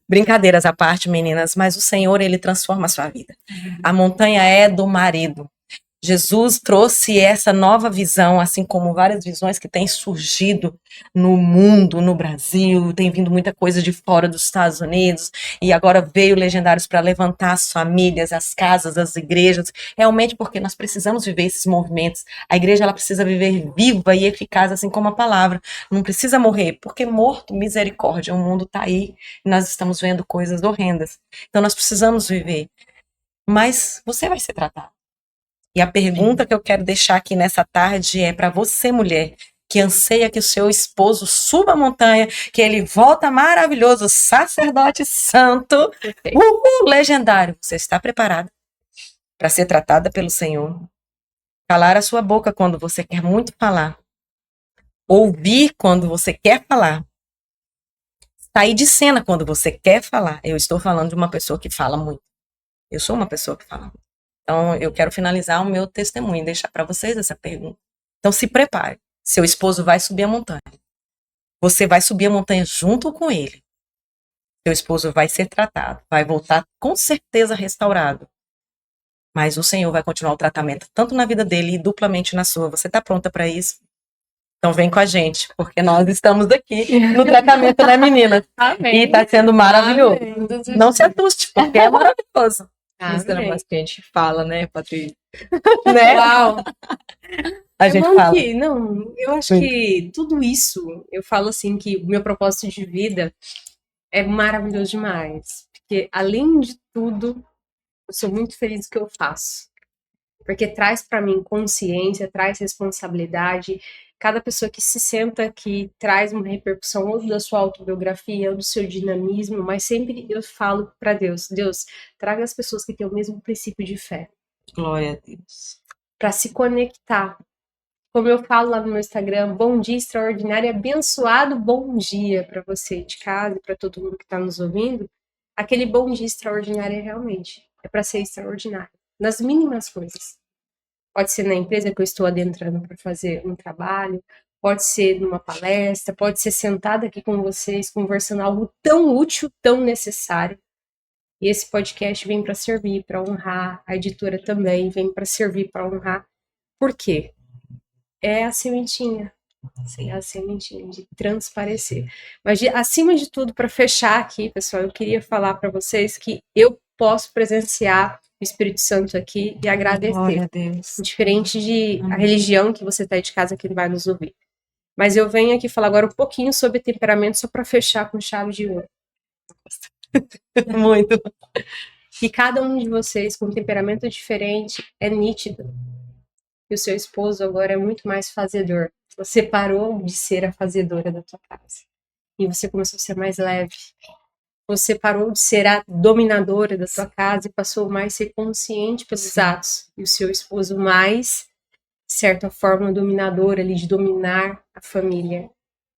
Brincadeiras à parte, meninas, mas o Senhor, ele transforma a sua vida. A montanha é do marido. Jesus trouxe essa nova visão, assim como várias visões que têm surgido no mundo, no Brasil, tem vindo muita coisa de fora dos Estados Unidos, e agora veio Legendários para levantar as famílias, as casas, as igrejas, realmente porque nós precisamos viver esses movimentos. A igreja ela precisa viver viva e eficaz, assim como a palavra. Não precisa morrer, porque morto, misericórdia, o mundo está aí, e nós estamos vendo coisas horrendas. Então nós precisamos viver. Mas você vai ser tratado. E a pergunta que eu quero deixar aqui nessa tarde é para você, mulher, que anseia que o seu esposo suba a montanha, que ele volta maravilhoso, sacerdote santo, legendário. Você está preparada para ser tratada pelo Senhor? Calar a sua boca quando você quer muito falar. Ouvir quando você quer falar. Sair de cena quando você quer falar. Eu estou falando de uma pessoa que fala muito. Eu sou uma pessoa que fala muito. Então, eu quero finalizar o meu testemunho e deixar para vocês essa pergunta. Então, se prepare. Seu esposo vai subir a montanha. Você vai subir a montanha junto com ele. Seu esposo vai ser tratado. Vai voltar com certeza restaurado. Mas o Senhor vai continuar o tratamento tanto na vida dele e duplamente na sua. Você está pronta para isso? Então, vem com a gente, porque nós estamos aqui no tratamento da menina. Amém. E está sendo maravilhoso. Amém. Não se assuste, porque é maravilhoso. Isso é um negócio que a gente fala, né, Patrícia? Né? Uau! A gente bom fala. não, eu acho que tudo isso, eu falo assim que o meu propósito de vida é maravilhoso demais. Porque, além de tudo, eu sou muito feliz do que eu faço. Porque traz para mim consciência, traz responsabilidade. Cada pessoa que se senta aqui traz uma repercussão ou da sua autobiografia, ou do seu dinamismo, mas sempre eu falo para Deus, Deus, traga as pessoas que têm o mesmo princípio de fé, Glória a Deus. para se conectar. Como eu falo lá no meu Instagram, bom dia extraordinário e abençoado bom dia para você de casa e para todo mundo que está nos ouvindo. Aquele bom dia extraordinário é para ser extraordinário, nas mínimas coisas. Pode ser na empresa que eu estou adentrando para fazer um trabalho, pode ser numa palestra, pode ser sentada aqui com vocês, conversando algo tão útil, tão necessário. E esse podcast vem para servir, para honrar, a editora também vem para servir, para honrar. Por quê? É a sementinha. Sim. É a sementinha de transparecer. Mas, acima de tudo, para fechar aqui, pessoal, eu queria falar para vocês que eu posso presenciar o Espírito Santo aqui e agradecer. Glória a Deus. Diferente de a religião que você está de casa que vai nos ouvir. Mas eu venho aqui falar agora um pouquinho sobre temperamento, só para fechar com chave de ouro. Muito. Que cada um de vocês com um temperamento diferente é nítido. E o seu esposo agora é muito mais fazedor. Você parou de ser a fazedora da tua casa. E você começou a ser mais leve. Você parou de ser a dominadora da tua casa e passou mais a ser consciente pelos atos. E o seu esposo mais, de certa forma, dominador ali, de dominar a família.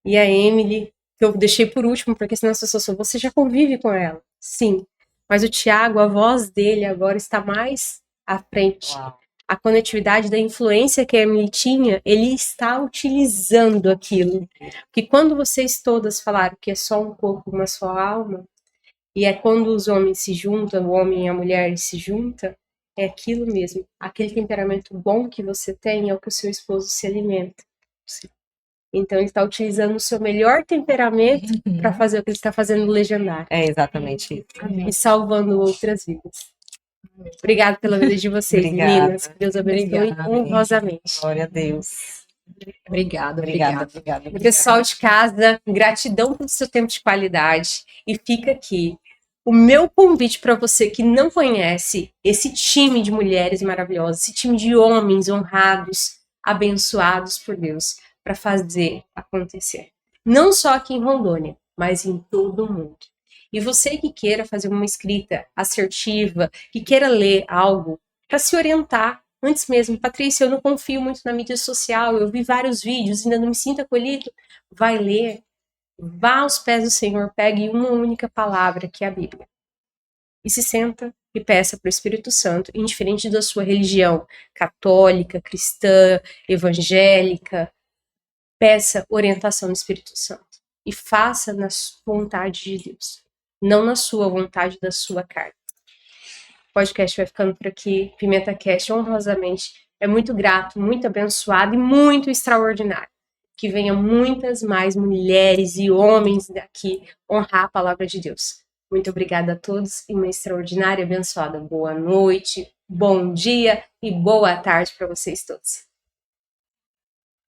E a Emily, que eu deixei por último, porque senão você já convive com ela. Sim. Mas o Tiago, a voz dele agora está mais à frente. Uau. A conectividade da influência que a Emily tinha, ele está utilizando aquilo. Porque quando vocês todas falaram que é só um corpo, uma só alma, e é quando os homens se juntam, o homem e a mulher se juntam, é aquilo mesmo. Aquele temperamento bom que você tem é o que o seu esposo se alimenta. Então ele está utilizando o seu melhor temperamento para fazer o que ele está fazendo no Legendário. É exatamente isso. E salvando outras vidas. Obrigada pela vida de vocês, Obrigada. meninas. Que Deus abençoe Obrigada. honrosamente. Glória a Deus. Obrigada. Obrigada. Pessoal de casa, gratidão pelo seu tempo de qualidade. E fica aqui o meu convite para você que não conhece esse time de mulheres maravilhosas, esse time de homens honrados, abençoados por Deus, para fazer acontecer. Não só aqui em Rondônia, mas em todo o mundo. E você que queira fazer uma escrita assertiva, que queira ler algo para se orientar antes mesmo. Patrícia, eu não confio muito na mídia social, eu vi vários vídeos, ainda não me sinto acolhido. Vai ler, vá aos pés do Senhor, pegue uma única palavra, que é a Bíblia. E se senta e peça para o Espírito Santo, indiferente da sua religião, católica, cristã, evangélica, peça orientação do Espírito Santo. E faça na vontade de Deus. Não na sua vontade, da sua carne. O podcast vai ficando por aqui. Pimenta Cast honrosamente é muito grato, muito abençoado e muito extraordinário. Que venham muitas mais mulheres e homens daqui honrar a palavra de Deus. Muito obrigada a todos e uma extraordinária e abençoada boa noite, bom dia e boa tarde para vocês todos.